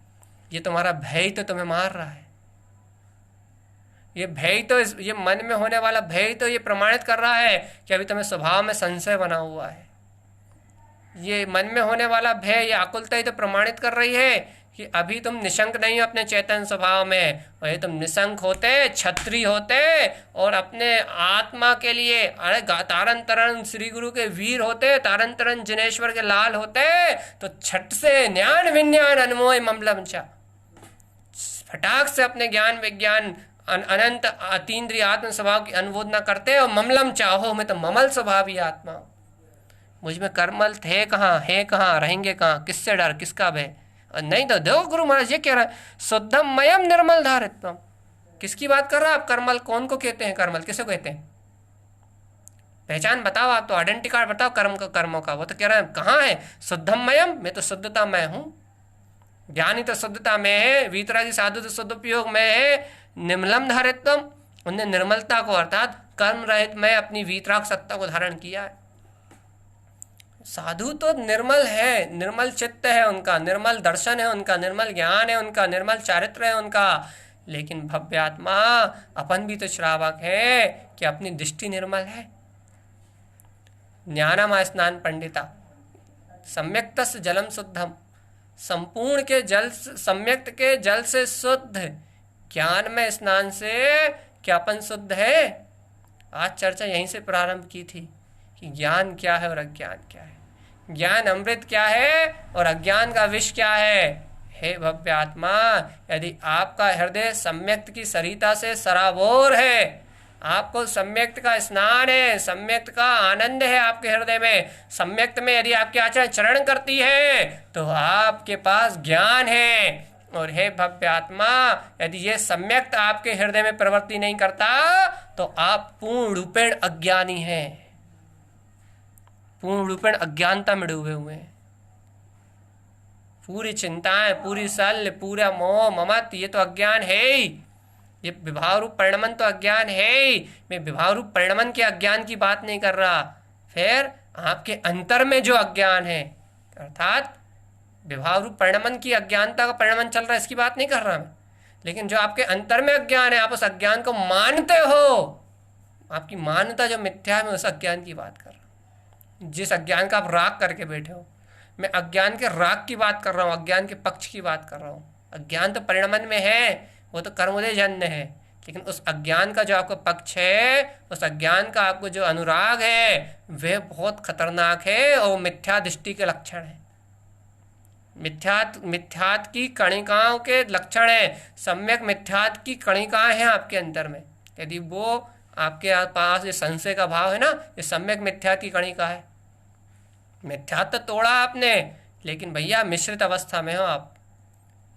ये तुम्हारा भय तो तुम्हें मार रहा है, ये भय तो, ये मन में होने वाला भय तो ये प्रमाणित कर रहा है कि अभी तुम्हें स्वभाव में संशय बना हुआ है, ये मन में होने वाला भय, ये आकुलता ही तो प्रमाणित कर रही है कि अभी तुम निशंक नहीं हो अपने चैतन्य स्वभाव में, वही तुम निशंक होते, छत्री होते और अपने आत्मा के लिए अरे तारन तरन श्री गुरु के वीर होते, तारन तरन जिनेश्वर के लाल होते, तो छठ से ज्ञान विज्ञान अनमोय ममलम चा, फटाक से अपने ज्ञान विज्ञान अनंत अतीन्द्रिय आत्म स्वभाव की अनुमोदना करते और ममलम चाहो, मैं तो ममल स्वभावी आत्मा, मुझ में कर्मल थे कहाँ, है कहाँ, रहेंगे कहाँ, किससे डर, किसका भय? नहीं तो देखो गुरु महाराज ये कह रहा है शुद्धम मयम निर्मल धारित्वम, किसकी बात कर रहा है आप? कर्मल कौन को कहते हैं? कर्मल किसे कहते हैं? पहचान बताओ, आप तो आइडेंटिटी कार्ड बताओ कर्म का, कर्मों का। वो तो कह रहा है कहाँ है? शुद्धम मयम, मैं तो शुद्धता मैं हूँ, ज्ञानी तो शुद्धता में है, वीतरागी साधु तो सदुपयोग में है, निर्मलम धारित्वम, उनने निर्मलता को अर्थात कर्म रहित में अपनी वीतराग सत्ता को धारण किया है। साधु तो निर्मल है, निर्मल चित्त है उनका, निर्मल दर्शन है उनका, निर्मल ज्ञान है उनका, निर्मल चारित्र है उनका, लेकिन भव्य आत्मा अपन भी तो श्रावक है कि अपनी दृष्टि निर्मल है, ज्ञानम स्नान पंडिता सम्यक्तस्य जलम शुद्धम, संपूर्ण के जल, सम्यक्त के जल से शुद्ध ज्ञान में स्नान से क्या अपन शुद्ध है। आज चर्चा यहीं से प्रारंभ की थी कि ज्ञान क्या है और अज्ञान क्या है, ज्ञान अमृत क्या है और अज्ञान का विष क्या है। हे भव्य आत्मा, यदि आपका हृदय सम्यक्त की सरिता से सराबोर है, आपको सम्यक्त का स्नान है, सम्यक्त का आनंद है आपके हृदय में, सम्यक्त में यदि आपकी आचरण चरण करती है तो आपके पास ज्ञान है। और हे भव्य आत्मा, यदि ये सम्यक्त आपके हृदय में प्रवृत्ति नहीं करता तो आप पूर्ण रूपेण अज्ञानी हैं, पूर्ण रूपेण अज्ञानता में डूबे हुए हैं। पूरी चिंताएं, पूरी शल्य, पूरा मोह ममत, ये तो अज्ञान है ही। ये विभाव रूप परिणमन तो अज्ञान है ही। मैं विभाव रूप परिणमन के अज्ञान की बात नहीं कर रहा। फिर आपके अंतर में जो अज्ञान है, अर्थात विभाव रूप परिणमन की अज्ञानता का परिणमन चल रहा है, इसकी बात नहीं कर रहा मैं। लेकिन जो आपके अंतर में अज्ञान है, आप उस अज्ञान को मानते हो, आपकी मान्यता जो मिथ्या है, मैं उस अज्ञान की बात कर रहा हूँ। जिस अज्ञान का आप राग करके बैठे हो, मैं अज्ञान के राग की बात कर रहा हूँ, अज्ञान के पक्ष की बात कर रहा हूँ। अज्ञान तो परिणमन में है, वो तो कर्मोदय जन्य है, लेकिन उस अज्ञान का जो आपका पक्ष है, उस अज्ञान का आपको जो अनुराग है, वह बहुत खतरनाक है और मिथ्या दृष्टि के लक्षण है, मिथ्यात की कणिकाओं के लक्षण है। सम्यक मिथ्यात की कणिकाएं हैं आपके अंदर में। यदि वो आपके पास ये संशय का भाव है ना, ये सम्यक मिथ्यात की कणिका है। मिथ्यात तो तोड़ा आपने, लेकिन भैया मिश्रित अवस्था में हो आप।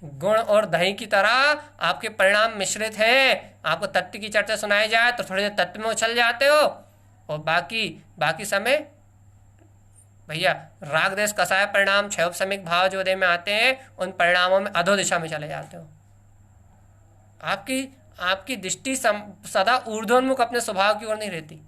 गुण और दही की तरह आपके परिणाम मिश्रित हैं। आपको तत्व की चर्चा सुनाई जाए तो थोड़ी देर तत्व में उछल जाते हो, और बाकी समय भैया राग देश कसाय परिणाम क्षयोपशमिक भाव जो उदय में आते हैं, उन परिणामों में अधो दिशा में चले जाते हो। आपकी दृष्टि सदा ऊर्ध्वोन्मुख अपने स्वभाव की ओर नहीं रहती।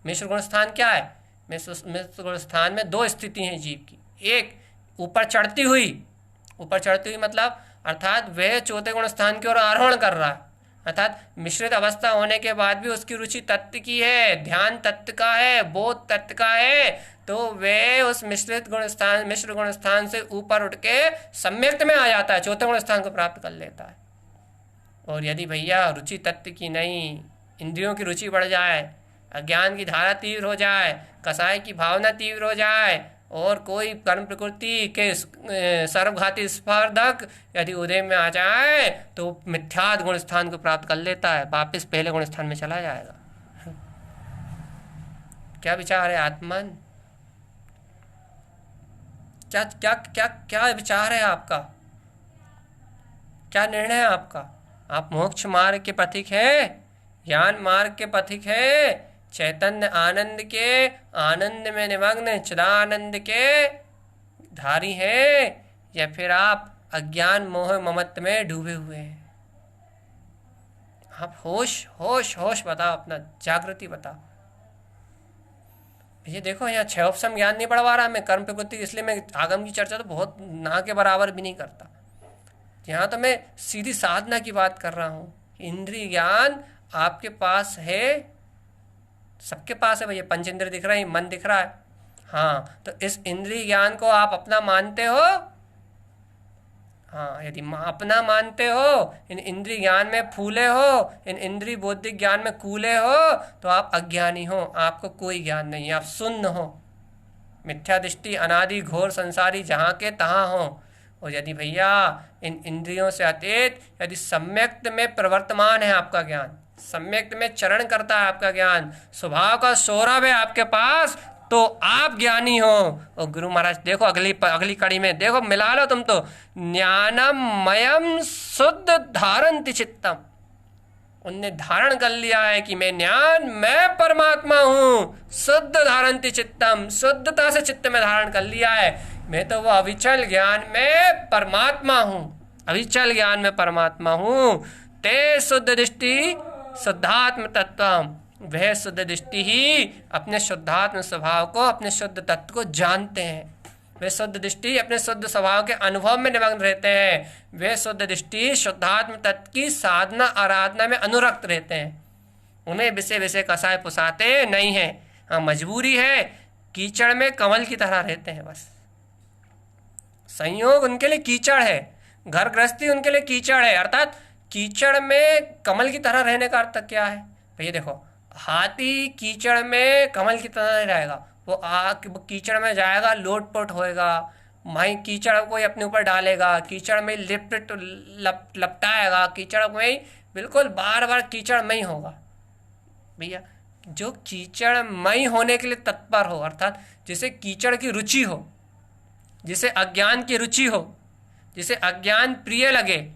मिश्र गुण स्थान क्या है? मिश्र गुण स्थान में दो स्थिति हैं जीव की। एक ऊपर चढ़ती हुई मतलब अर्थात वह चौथे गुण स्थान की ओर आरोहण कर रहा है, अर्थात मिश्रित अवस्था होने के बाद भी उसकी रुचि तत्व की है, ध्यान तत्व का है, बोध तत्व का है, तो वह उस मिश्र गुण स्थान से ऊपर उठ के सम्यक्त में आ जाता है, चौथे गुण स्थान को प्राप्त कर लेता है। और यदि भैया रुचि तत्व की नहीं, इंद्रियों की रुचि बढ़ जाए, अज्ञान की धारा तीव्र हो जाए, कसाय की भावना तीव्र हो जाए, और कोई कर्म प्रकृति के सर्वघाती स्पर्धक यदि उदय में आ जाए, तो मिथ्यात गुण स्थान को प्राप्त कर लेता है, वापिस पहले गुण स्थान में चला जाएगा। क्या विचार है आत्मन? क्या क्या क्या क्या विचार है आपका? क्या निर्णय है आपका? आप मोक्ष मार्ग के पथिक हैं, ज्ञान मार्ग के पथिक हैं, चैतन्य आनंद के आनंद में निमग्न चिदानंद के धारी हैं, या फिर आप अज्ञान मोह ममत्व में डूबे हुए हैं? आप होश होश होश बताओ, अपना जागृति बताओ। ये देखो, यहाँ क्षयोपशम ज्ञान नहीं बढ़वा रहा मैं, कर्म प्रवृत्ति, इसलिए मैं आगम की चर्चा तो बहुत ना के बराबर भी नहीं करता। यहाँ तो मैं सीधी साधना की बात कर रहा हूँ। इंद्रिय ज्ञान आपके पास है, सबके पास है भैया। पंचेंद्रिय दिख रहा है, मन दिख रहा है, हाँ, तो इस इंद्रिय ज्ञान को आप अपना मानते हो? हाँ, यदि अपना मानते हो, इन इंद्रिय ज्ञान में फूले हो, इन इंद्रिय बौद्धिक ज्ञान में कूले हो, तो आप अज्ञानी हो, आपको कोई ज्ञान नहीं है, आप शून्य हो, मिथ्या दृष्टि अनादि घोर संसारी जहाँ के तहाँ हो। और यदि भैया इन इंद्रियों से अतीत यदि सम्यक्त में प्रवर्तमान है आपका ज्ञान, सम्यक्त में चरण करता है आपका ज्ञान, स्वभाव का सौरभ है आपके पास, तो आप ज्ञानी हो। और गुरु महाराज देखो अगली कड़ी में देखो, मिला लो तुम तो, ज्ञानम मयम शुद्ध धारंति चित्तम। उनने धारण कर लिया है कि मैं ज्ञान, मैं परमात्मा हूँ। शुद्ध धारंति चित्तम, शुद्धता से चित्त में धारण कर लिया है। मैं तो वो अविचल ज्ञान में परमात्मा हूँ, अविचल ज्ञान में परमात्मा हूँ। ते शुद्ध दृष्टि शुद्धात्म तत्व, वह शुद्ध दृष्टि ही अपने शुद्धात्म स्वभाव को, अपने शुद्ध तत्व को जानते हैं। वे शुद्ध दृष्टि अपने शुद्ध स्वभाव के अनुभव में निमग्न रहते हैं। वे शुद्ध दृष्टि शुद्धात्म तत्व की साधना आराधना में अनुरक्त रहते हैं। उन्हें विषय कसाय पुसाते नहीं हैं। हाँ, मजबूरी है, कीचड़ में कमल की तरह रहते हैं बस। संयोग उनके लिए कीचड़ है, घर गृहस्थी उनके लिए कीचड़ है। अर्थात कीचड़ में कमल की तरह रहने का अर्थ क्या है भैया? देखो, हाथी कीचड़ में कमल की तरह नहीं रहेगा। वो कीचड़ में जाएगा, लोटपोट होएगा, वहीं कीचड़ को ही अपने ऊपर डालेगा, कीचड़ में लपटाएगा, कीचड़ में ही बिल्कुल बार बार कीचड़ में ही होगा। भैया जो कीचड़ मई होने के लिए तत्पर हो, अर्थात जिसे कीचड़ की रुचि हो, जिसे अज्ञान की रुचि हो, जिसे अज्ञान प्रिय लगे,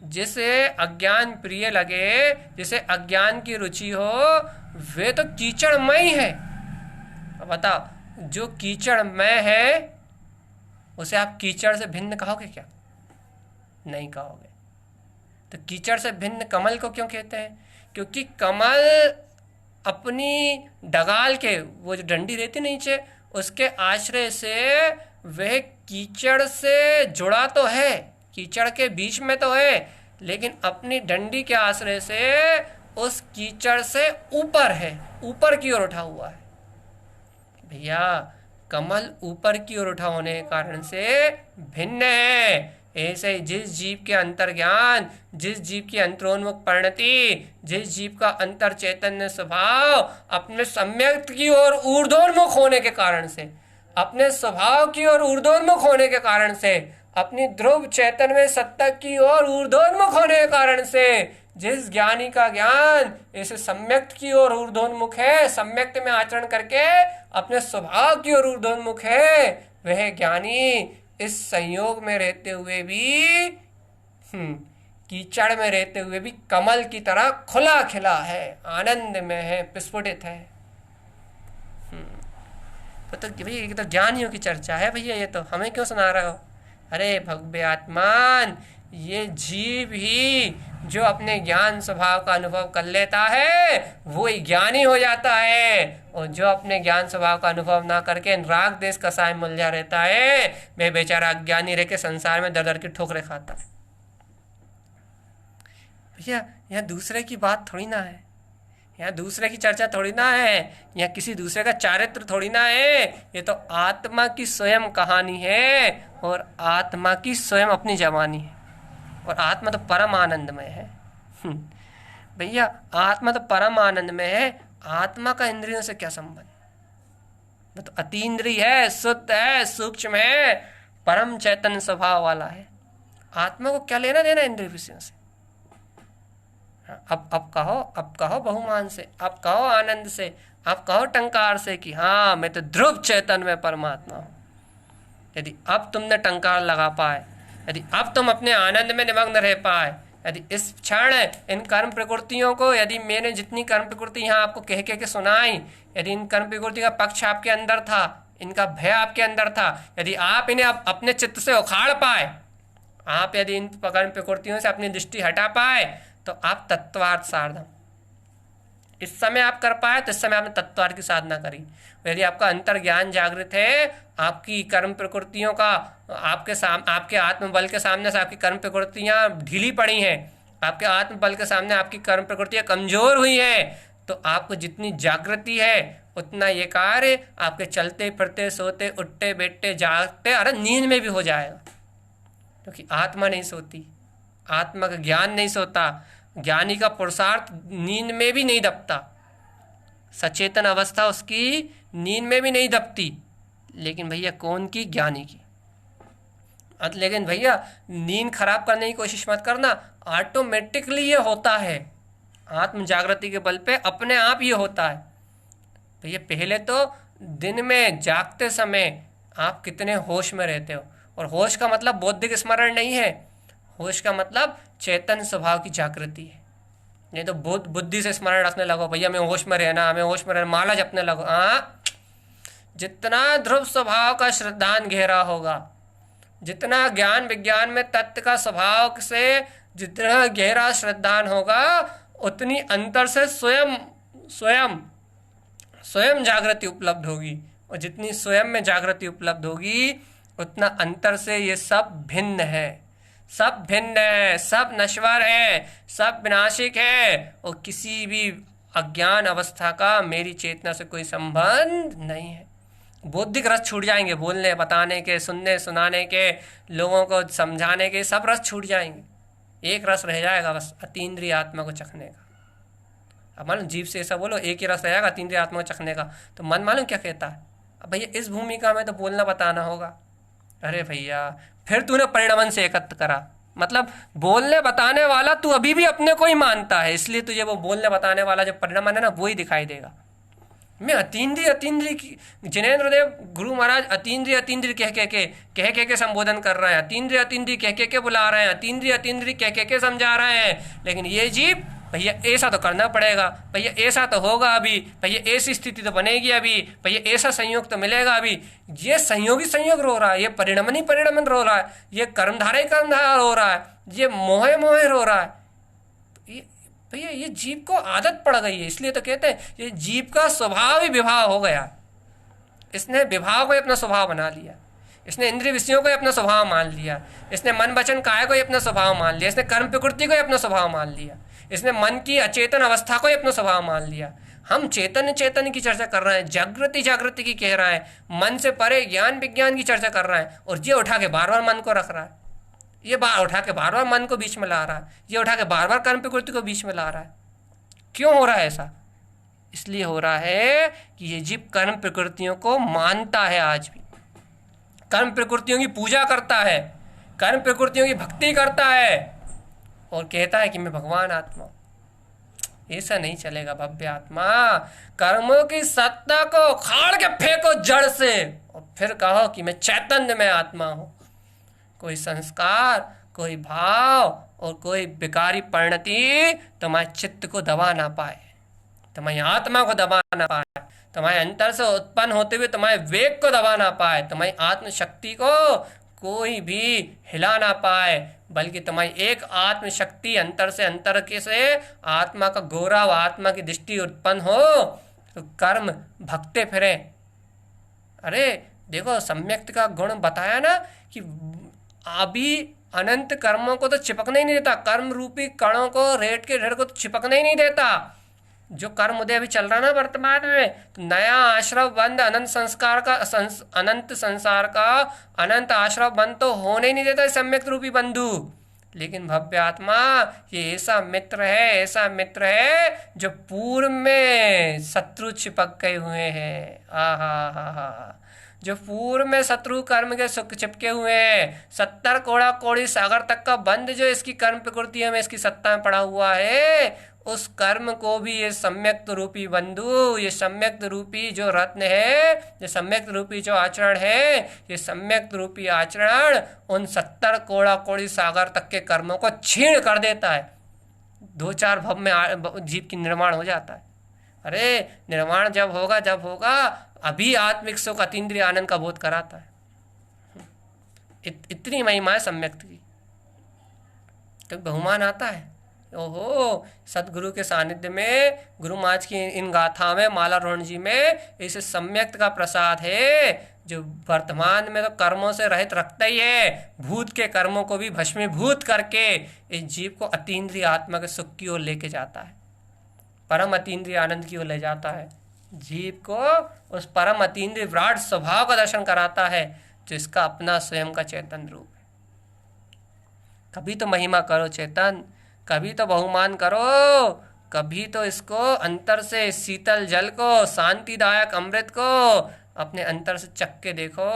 जिसे अज्ञान प्रिय लगे, जिसे अज्ञान की रुचि हो, वे तो कीचड़मय है। अब बताओ, जो कीचड़मय है उसे आप कीचड़ से भिन्न कहोगे क्या? नहीं कहोगे। तो कीचड़ से भिन्न कमल को क्यों कहते हैं? क्योंकि कमल अपनी डगाल के, वो जो डंडी रहती नीचे, उसके आश्रय से वह कीचड़ से जुड़ा तो है, कीचड़ के बीच में तो है, लेकिन अपनी डंडी के आश्रय से उस कीचड़ से ऊपर है, ऊपर की ओर उठा हुआ है। भैया कमल ऊपर की ओर उठा होने के कारण से भिन्न है। ऐसे ही जिस जीव के अंतर ज्ञान, जिस जीव की अंतरोन्मुख परिणति, जिस जीव का अंतर चैतन्य स्वभाव अपने सम्यक की ओर ऊर्ध्वोन्मुख होने के कारण से, अपने स्वभाव की ओर ऊर्ध्वोन्मुख होने के कारण से, अपनी ध्रुव चैतन्य में सत्ता की ओर ऊर्ध्वोन्मुख होने के कारण से, जिस ज्ञानी का ज्ञान ऐसे सम्यक्त की ओर ऊर्ध्वोन्मुख है, सम्यक्त में आचरण करके अपने स्वभाव की ओर ऊर्ध्वोन्मुख है, वह ज्ञानी इस संयोग में रहते हुए भी, कीचड़ में रहते हुए भी कमल की तरह खुला खिला है, आनंद में है, प्रस्फुटित है। तो भैया ये तो ज्ञानियों की चर्चा है भैया, ये तो हमें क्यों सुना रहे हो? अरे भव्य आत्मान, ये जीव ही जो अपने ज्ञान स्वभाव का अनुभव कर लेता है वो ही ज्ञानी हो जाता है, और जो अपने ज्ञान स्वभाव का अनुभव ना करके राग देश कसाय मुलझा रहता है, वह बेचारा अज्ञानी रह के संसार में दर दर की ठोकरें खाता है। भैया यहाँ दूसरे की बात थोड़ी ना है, यहाँ दूसरे की चर्चा थोड़ी ना है, यहाँ किसी दूसरे का चारित्र थोड़ी ना है, ये तो आत्मा की स्वयं कहानी है, और आत्मा की स्वयं अपनी जवानी है, और आत्मा तो परम आनंदमय है। भैया आत्मा तो परम आनंदमय है, आत्मा का इंद्रियों से क्या संबंध? वो तो अतीन्द्रिय है, शुद्ध है, सूक्ष्म है, परम चैतन्य स्वभाव वाला है। आत्मा को क्या लेना देना इंद्रिय विषयों से? अब कहो बहुमान से, अब कहो आनंद से, अब कहो टंकार से कि हाँ मैं तो ध्रुव चैतन्य में परमात्मा हूँ। यदि अब तुमने टंकार लगा पाए, यदि अब तुम अपने आनंद में निमग्न रह पाए, यदि इस क्षण इन कर्म प्रकृतियों को, यदि मैंने जितनी कर्म प्रकृति यहाँ आपको कह के सुनाई, यदि इन कर्म प्रकृति का पक्ष आपके अंदर था, इनका भय आपके अंदर था, यदि आप इन्हें अपने चित्त से उखाड़ पाए, आप यदि इन कर्म प्रकृतियों से अपनी दृष्टि हटा पाए, तो आप तत्वार्थ साधना इस समय आप कर पाए, तो इस समय आपने तत्वार्थ की साधना करी। यदि आपका अंतर ज्ञान जागृत है, आपकी कर्म प्रकृतियों का आपके आत्मबल के सामने से आपकी कर्म प्रकृतियां ढीली पड़ी हैं, आपके आत्मबल के सामने आपकी कर्म प्रकृतियां कमजोर हुई हैं, तो आपको जितनी जागृति है उतना ये कार्य आपके चलते फिरते सोते उठते बैठते जागते, अरे नींद में भी हो जाएगा, क्योंकि आत्मा नहीं सोती, आत्मा का ज्ञान नहीं सोता, ज्ञानी का पुरुषार्थ नींद में भी नहीं दबता, सचेतन अवस्था उसकी नींद में भी नहीं दबती। लेकिन भैया कौन की? ज्ञानी की। लेकिन भैया नींद खराब करने की कोशिश मत करना, ऑटोमेटिकली ये होता है, आत्म जागृति के बल पे अपने आप ये होता है। भैया पहले तो दिन में जागते समय आप कितने होश में रहते हो, और होश का मतलब बौद्धिक स्मरण नहीं है, होश का मतलब चेतन स्वभाव की जागृति है। नहीं तो बुद्धि से स्मरण रखने लगो, भैया मैं होश में रहना, मैं होश में रहना, माला जपने लगो। जितना ध्रुव स्वभाव का श्रद्धान घेरा होगा, जितना ज्ञान विज्ञान में तत्व का स्वभाव से जितना गहरा श्रद्धान होगा, उतनी अंतर से स्वयं जागृति उपलब्ध होगी, और जितनी स्वयं में जागृति उपलब्ध होगी उतना अंतर से ये सब भिन्न है, सब भिन्न है, सब नश्वर है, सब विनाशिक है, और किसी भी अज्ञान अवस्था का मेरी चेतना से कोई संबंध नहीं है। बौद्धिक रस छूट जाएंगे, बोलने बताने के, सुनने सुनाने के, लोगों को समझाने के, सब रस छूट जाएंगे। एक रस रह जाएगा बस, अतीन्द्रिय आत्मा को चखने का। अब मालूम जीभ से ऐसा बोलो, एक ही रस रह जाएगा अतीन्द्रिय आत्मा को चखने का। तो मन मालूम क्या कहता है, अब भैया इस भूमिका में तो बोलना बताना होगा। अरे भैया फिर तूने परिणमन से एकत्र करा, मतलब बोलने बताने वाला तू अभी भी अपने को ही मानता है, इसलिए तुझे वो बोलने बताने वाला जो परिणमन है ना, वो ही दिखाई देगा। मैं अतीन्द्रिय अतीन्द्रिय की, जिनेंद्र देव गुरु महाराज अतीन्द्रिय अतीन्द्रिय कह के संबोधन कर रहे हैं, अतीन्द्रिय अतीन्द्रिय कह के बुला रहे हैं, अतीन्द्रिय अतीन्द्रिय कह के समझा रहे हैं। लेकिन ये जीव भैया ऐसा तो करना पड़ेगा, भैया ऐसा तो होगा अभी, भैया ऐसी स्थिति तो बनेगी अभी, भैया ऐसा संयोग तो मिलेगा अभी। ये संयोगी संयोग रो रहा है, ये परिणमन ही परिणमन रो रहा है, ये कर्मधारा ही कर्मधारा रो रहा है, ये मोहे मोहे रो रहा है। भैया ये जीव को आदत पड़ गई है, इसलिए तो कहते हैं ये जीव का स्वभाव ही विभाव हो गया। इसने विभाव को ही अपना स्वभाव बना लिया, इसने इंद्रिय विषयों को ही अपना स्वभाव मान लिया, इसने मन वचन काय को ही अपना स्वभाव मान लिया, इसने कर्म प्रकृति को ही अपना स्वभाव मान लिया, इसने मन की अचेतन अवस्था को ही अपना स्वभाव मान लिया। हम चेतन चेतन की चर्चा कर रहे हैं, जागृति जागृति की कह रहा है, मन से परे ज्ञान विज्ञान की चर्चा कर रहा है, और ये उठा के बार बार मन को रख रहा है, ये उठा के बार बार मन को बीच में ला रहा है, ये उठा के बार बार कर्म प्रकृति को बीच में ला रहा है। क्यों हो रहा है ऐसा? इसलिए हो रहा है कि ये जीव कर्म प्रकृतियों को मानता है, आज भी कर्म प्रकृतियों की पूजा करता है, कर्म प्रकृतियों की भक्ति करता है, और कहता है कि मैं भगवान आत्मा। ऐसा नहीं चलेगा भव्य आत्मा। कर्मों की सत्ता को खाड़ के फेंको जड़ से, और फिर कहो कि मैं चैतन्य में आत्मा हूं। कोई संस्कार, कोई भाव और कोई विकारी परिणति तुम्हारे चित्त को दबा ना पाए, तुम्हारी आत्मा को दबा ना पाए, तुम्हारे अंतर से उत्पन्न होते हुए तुम्हारे वेग को दबा ना पाए, तुम्हारी आत्मशक्ति को कोई भी हिला ना पाए, बल्कि तुम्हारी एक आत्मशक्ति अंतर से अंतर के से आत्मा का गौरव, आत्मा की दृष्टि उत्पन्न हो, तो कर्म भगते फिरे। अरे देखो सम्यक्त का गुण बताया ना कि अभी अनंत कर्मों को तो चिपकने ही नहीं देता, कर्म रूपी कणों को, रेत के ढेर को तो चिपकने ही नहीं देता। जो कर्म उदय अभी चल रहा ना वर्तमान में, तो नया आश्रव बंद, अनंत संस्कार का अनंत संसार का अनंत आश्रव बंद तो होने ही नहीं देता सम्यक रूपी बंधु। लेकिन भव्य आत्मा ये ऐसा मित्र है, ऐसा मित्र है जो पूर्व में शत्रु चिपक गए हुए हैं। हा, जो पूर्व में शत्रु कर्म के सुख चिपके हुए हैं, 70 कोड़ा कोड़ी सागर तक का बंद जो इसकी कर्म प्रकृतियों में इसकी सत्ता में पड़ा हुआ है, उस कर्म को भी ये सम्यक्त रूपी बंधु, ये सम्यक्त रूपी जो रत्न है, ये सम्यक्त रूपी जो आचरण है, ये सम्यक्त रूपी आचरण उन 70 कोड़ा कोड़ी सागर तक के कर्मों को छीण कर देता है। 2-4 भव में जीव की निर्माण हो जाता है। अरे निर्माण जब होगा अभी आत्मिक सुख अतीन्द्रिय आनंद का बोध कराता है। इतनी महिमा है सम्यक्त की। तो बहुमान आता है, ओहो सदगुरु के सानिध्य में, गुरु महाराज की इन गाथा में, मालारोहण जी में इसे सम्यक्त का प्रसाद है, जो वर्तमान में तो कर्मों से रहित रखता ही है, भूत के कर्मों को भी भस्मीभूत करके इस जीव को अतीन्द्रिय आत्मा के सुख की ओर लेके जाता है, परम अतीन्द्रिय आनंद की ओर ले जाता है। जीव को उस परम अतीन्द्रिय विराट स्वभाव का दर्शन कराता है, जिसका अपना स्वयं का चैतन्य रूप है। कभी तो महिमा करो चेतन, कभी तो बहुमान करो, कभी तो इसको अंतर से शीतल जल को, शांतिदायक अमृत को अपने अंतर से चख के देखो।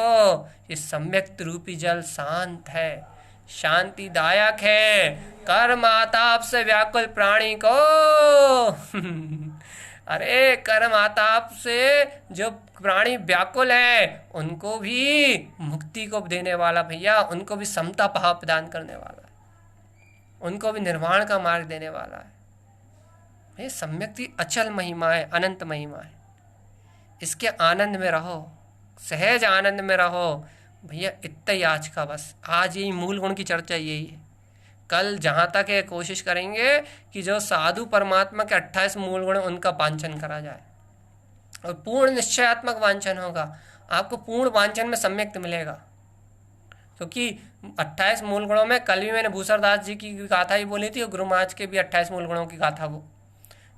ये सम्यक्त रूपी जल शांत है, शांतिदायक है, कर्म आताप से व्याकुल प्राणी को अरे कर्म आताप से जो प्राणी व्याकुल है, उनको भी मुक्ति को देने वाला भैया, उनको भी समता भाव प्रदान करने वाला है, उनको भी निर्वाण का मार्ग देने वाला है। ये सम्यक की अचल महिमा है, अनंत महिमा है। इसके आनंद में रहो, सहज आनंद में रहो भैया। इतना ही आज का, बस आज यही मूल गुण की चर्चा यही है। कल जहाँ तक ये कोशिश करेंगे कि जो साधु परमात्मा के 28 मूल गुण उनका वांछन करा जाए, और पूर्ण निश्चयात्मक वांछन होगा। आपको पूर्ण वांछन में सम्यक्त मिलेगा, क्योंकि 28 मूल गुणों में कल भी मैंने भूसर दास जी की गाथा ही बोली थी, और गुरु महाराज के भी 28 मूल गुणों की गाथा वो,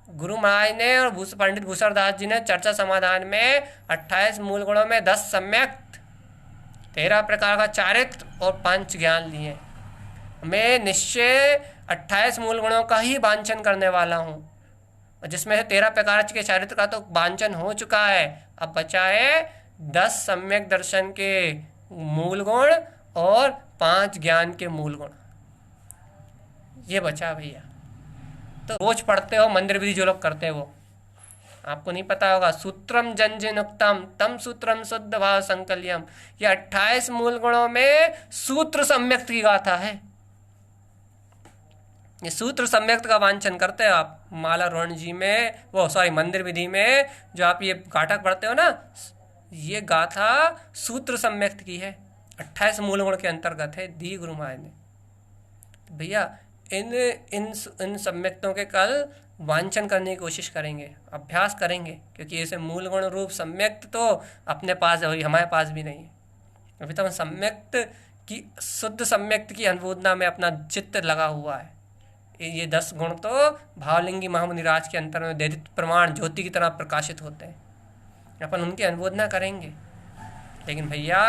गुरु महाराज ने और पंडित भूषण दास जी ने चर्चा समाधान में 28 मूल गुणों में 10 सम्यक, 13 प्रकार का चारित्र और 5 ज्ञान लिए। मैं निश्चय 28 मूल गुणों का ही वांछन करने वाला हूँ, जिसमें से 13 प्रकार के चारित्र का तो वांछन हो चुका है। अब बचा है 10 सम्यक दर्शन के मूल गुण और 5 ज्ञान के मूल गुण, ये बचा भैया। तो रोज पढ़ते हो मंदिर विधि जो लोग करते हैं वो, आपको नहीं पता होगा। सूत्रम जंजनुक्तम तम सूत्रम शुद्ध भाव संकल्यम, ये 28 मूल गुणों में सूत्र सम्यक्त की गाथा है। ये सूत्र सम्यक्त का वांछन करते हो आप माला रोहण जी में, वो सॉरी मंदिर विधि में जो आप ये गाथा पढ़ते हो ना, ये गाथा सूत्र सम्यक्त की है, 28 मूल गुण के अंतर्गत है, दी गुरु महाराज ने। तो भैया इन सम्यक्तों के कल वांछन करने की कोशिश करेंगे, अभ्यास करेंगे, क्योंकि ऐसे मूल गुण रूप सम्यक्त तो अपने पास है, हमारे पास भी नहीं है। अभी तो हम सम्यक्त की, शुद्ध सम्यक्त की अनुमोदना में अपना चित्त लगा हुआ है। ये 10 गुण तो भावलिंगी महामुनि राज के अंतर में देदित प्रमाण ज्योति की तरह प्रकाशित होते हैं, अपन उनकी अनुमोदना करेंगे। लेकिन भैया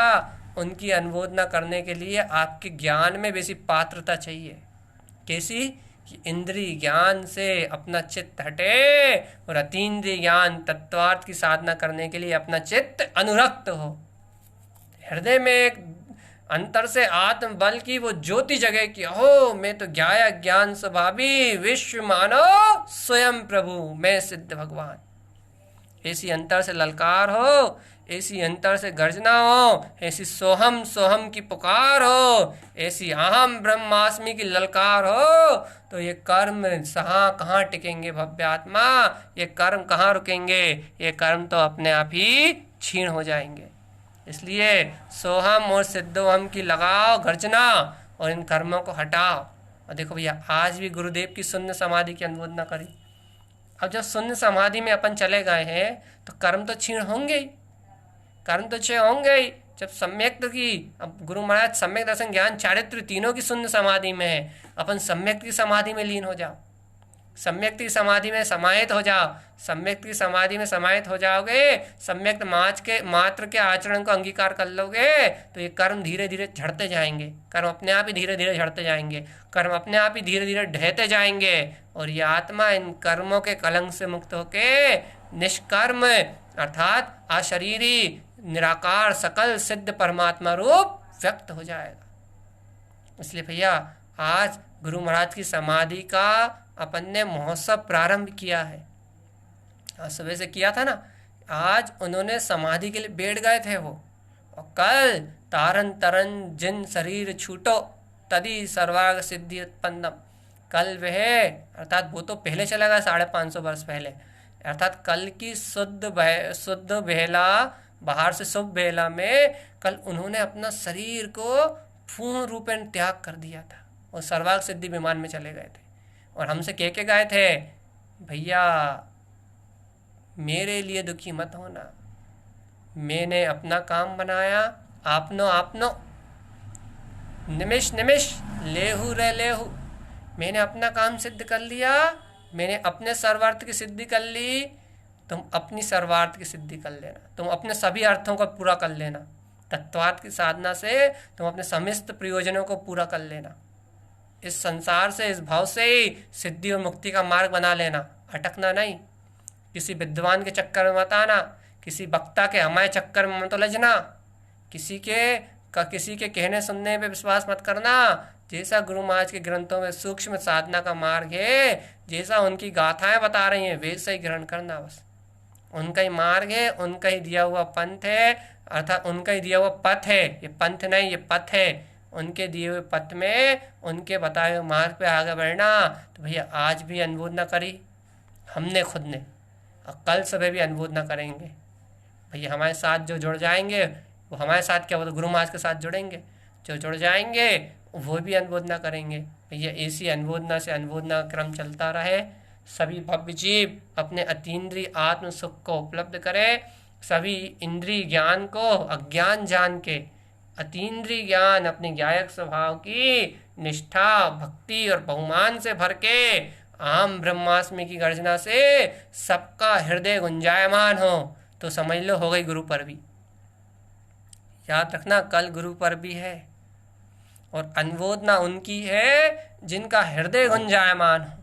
उनकी अनुमोदना करने के लिए आपके ज्ञान में वैसी पात्रता चाहिए, कैसी कि इंद्रिय ज्ञान से अपना चित्त हटे और अतीन्द्रिय ज्ञान तत्वार्थ की साधना करने के लिए अपना चित्त अनुरक्त हो। हृदय में एक अंतर से आत्म बल की वो ज्योति जगे कि हो मैं तो ज्ञाया ज्ञान स्वभावी, विश्व मानो स्वयं प्रभु, मैं सिद्ध भगवान। ऐसी अंतर से ललकार हो, ऐसी अंतर से गर्जना हो, ऐसी सोहम सोहम की पुकार हो, ऐसी अहम ब्रह्मास्मि की ललकार हो, तो ये कर्म कहाँ टिकेंगे भव्य आत्मा, ये कर्म कहाँ रुकेंगे, ये कर्म तो अपने आप ही क्षीण हो जाएंगे। इसलिए सोहम और सिद्धोहम की लगाओ गर्जना और इन कर्मों को हटाओ। और देखो भैया आज भी गुरुदेव की शून्य समाधि की अनुमोदना करी। अब जब शून्य समाधि में अपन चले गए हैं तो कर्म तो क्षीण होंगे ही, कर्म तो क्षय होंगे ही। जब सम्यक की, अब गुरु महाराज सम्यक दर्शन ज्ञान चारित्र तीनों की शून्य समाधि में है, अपन सम्यक की समाधि में लीन हो जाओ, सम्यक की समाधि में समाहित हो जाओ। सम्यक की समाधि में समाहित हो जाओगे, सम्यक मात्र के आचरण को अंगीकार कर लोगे, तो ये कर्म धीरे धीरे झड़ते जाएंगे, कर्म अपने आप ही धीरे धीरे झड़ते जाएंगे, कर्म अपने आप ही धीरे धीरे ढहते जाएंगे, और ये आत्मा इन कर्मों के कलंक से मुक्त होके निष्कर्म अर्थात अशरीरी निराकार सकल सिद्ध परमात्मा रूप व्यक्त हो जाएगा। इसलिए भैया आज गुरु महाराज की समाधि का अपन ने महोत्सव प्रारंभ किया है, आज सुबह से किया था ना। आज उन्होंने समाधि के लिए बैठ गए थे वो, और कल तारन तरन जिन शरीर छूटो तदी सर्वाग सिद्धि उत्पन्नम, कल वह अर्थात वो तो पहले चला गया 550 वर्ष पहले, अर्थात कल की शुद्ध बेला बाहर से शुभ बेला में कल उन्होंने अपना शरीर को पूर्ण रूपेण त्याग कर दिया था और सर्वाग सिद्धि विमान में चले गए थे। और हमसे कह के गए थे भैया मेरे लिए दुखी मत होना, मैंने अपना काम बनाया, आपनो निमिष निमिष लेहू रे लेहू, मैंने अपना काम सिद्ध कर लिया, मैंने अपने सर्वार्थ की सिद्धि कर ली, तुम अपनी सर्वार्थ की सिद्धि कर लेना, तुम अपने सभी अर्थों को पूरा कर लेना, तत्वार्थ की साधना से तुम अपने समस्त प्रयोजनों को पूरा कर लेना, इस संसार से इस भाव से ही सिद्धि और मुक्ति का मार्ग बना लेना, अटकना नहीं, किसी विद्वान के चक्कर में मत आना, किसी वक्ता के हमारे चक्कर में मत उलझना, किसी के कहने सुनने पे विश्वास मत करना। जैसा गुरु महाराज के ग्रंथों में सूक्ष्म साधना का मार्ग है, जैसा उनकी गाथाएं बता रही हैं वैसा ही ग्रहण करना, बस उनका ही मार्ग है, उनका ही दिया हुआ पंथ है, अर्थात उनका ही दिया हुआ पथ है, ये पंथ नहीं ये पथ है, उनके दिए हुए पथ में उनके बताए हुए मार्ग पे आगे बढ़ना। तो भैया आज भी अनुमोदना करी हमने खुद ने, और कल सुबह भी अनुमोदना करेंगे। भैया हमारे साथ जो जुड़ जाएंगे वो हमारे साथ क्या, वो तो गुरु महाराज के साथ जुड़ेंगे, जो जुड़ जाएंगे वो भी अनुमोदना करेंगे। भैया ऐसी अनुमोदना से अनुमोदना का क्रम चलता रहे, सभी भव्य जीव अपने अतीन्द्रिय आत्म सुख को उपलब्ध करें, सभी इंद्रिय ज्ञान को अज्ञान जान के अतीन्द्रिय ज्ञान अपने ज्ञायक स्वभाव की निष्ठा भक्ति और बहुमान से भर के आम ब्रह्मास्मि की गर्जना से सबका हृदय गुंजायमान हो, तो समझ लो हो गई गुरु पर्व भी। याद रखना कल गुरु पर्व भी है, और अनुमोदना उनकी है जिनका हृदय गुंजायमान हो,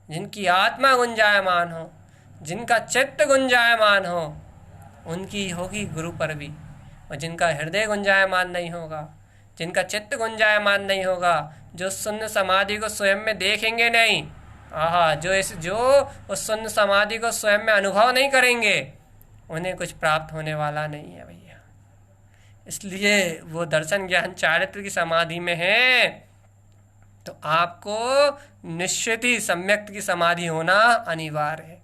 जिनकी आत्मा गुंजायमान हो, जिनका चित्त गुंजायमान हो, उनकी होगी गुरु पर्व भी। और जिनका हृदय गुंजायमान नहीं होगा, जिनका चित्त गुंजायमान नहीं होगा, जो शून्य समाधि को स्वयं में देखेंगे नहीं, जो उस शून्य समाधि को स्वयं में अनुभव नहीं करेंगे, उन्हें कुछ प्राप्त होने वाला नहीं है भैया। इसलिए वो दर्शन ज्ञान चारित्र की समाधि में है, तो आपको निश्चित ही सम्यक्त की समाधि होना अनिवार्य है।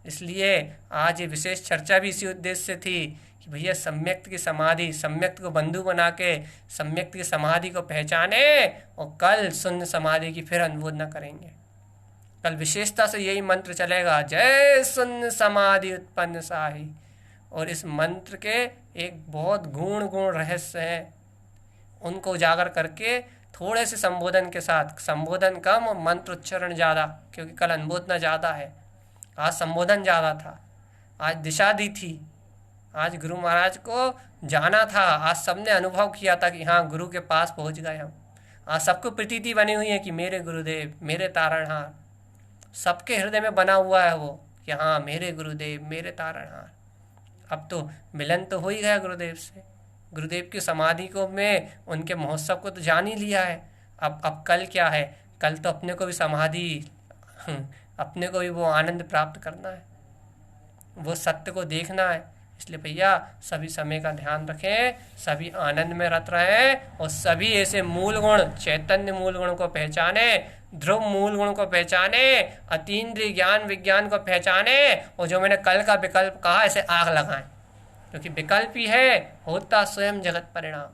इसलिए आज ये विशेष चर्चा भी इसी उद्देश्य से थी कि भैया सम्यक्त की समाधि, सम्यक्त को बंधु बना के सम्यक्त की समाधि को पहचाने, और कल शून्य समाधि की फिर अनुमोदना करेंगे। कल विशेषता से यही मंत्र चलेगा, जय शून्य समाधि उत्पन्न साही। और इस मंत्र के एक बहुत गुण रहस्य हैं, उनको उजागर करके थोड़े से संबोधन के साथ, संबोधन कम और मंत्र उच्चारण ज़्यादा, क्योंकि कल अनुमोदना ज़्यादा है, आज संबोधन ज़्यादा था, आज दिशा दी थी, आज गुरु महाराज को जाना था, आज सबने अनुभव किया था कि हाँ गुरु के पास पहुँच गए हम। आज सबको प्रतीति बनी हुई है कि मेरे गुरुदेव, मेरे तारणहार, सबके हृदय में बना हुआ है वो कि हाँ मेरे गुरुदेव, मेरे तारणहार। अब तो मिलन तो हो ही गया गुरुदेव से, गुरुदेव की समाधि को में उनके महोत्सव को तो जान ही लिया है। अब कल क्या है, कल तो अपने को भी समाधि अपने को भी वो आनंद प्राप्त करना है, वो सत्य को देखना है। इसलिए भैया सभी समय का ध्यान रखें, सभी आनंद में रत रहें, और सभी ऐसे मूल गुण, चैतन्य मूल गुण को पहचाने, ध्रुव मूल गुण को पहचाने, अतीन्द्रिय ज्ञान विज्ञान को पहचाने, और जो मैंने कल का विकल्प कहा ऐसे आग लगाएं, क्योंकि विकल्प ही है, होता स्वयं जगत परिणाम।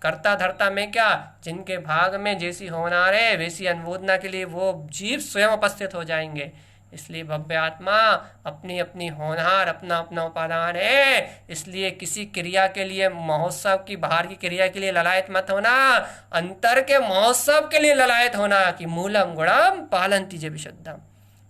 करता धरता में क्या, जिनके भाग में जैसी होनार है वैसी अनुमोदना के लिए वो जीव स्वयं उपस्थित हो जाएंगे। इसलिए भव्य आत्मा अपनी अपनी होनहार, अपना अपना उपादान है। इसलिए किसी क्रिया के लिए, महोत्सव की बाहर की क्रिया के लिए ललायत मत होना, अंतर के महोत्सव के लिए ललायत होना कि मूलम गुणम पालंति च विशुद्धम,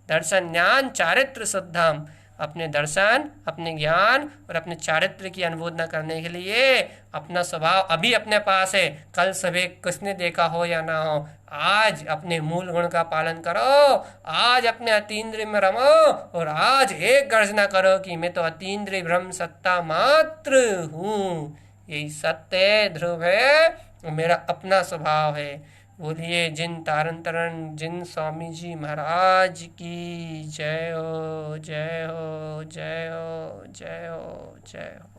दर्शन ज्ञान चारित्र शुद्धम। अपने दर्शन, अपने ज्ञान और अपने चारित्र की अनुमोदना करने के लिए अपना स्वभाव अभी अपने पास है, कल सभी किसने देखा हो या ना हो, आज अपने मूल गुण का पालन करो, आज अपने अतीन्द्रिय में रमो, और आज एक गर्जना करो कि मैं तो अतीन्द्रिय ब्रह्म सत्ता मात्र हूँ। यही सत्य है, ध्रुव है, मेरा अपना स्वभाव है। बोलिए जिन तारण तरण, जिन स्वामी जी महाराज की जय हो, जय हो, जय हो, जय हो, जय हो।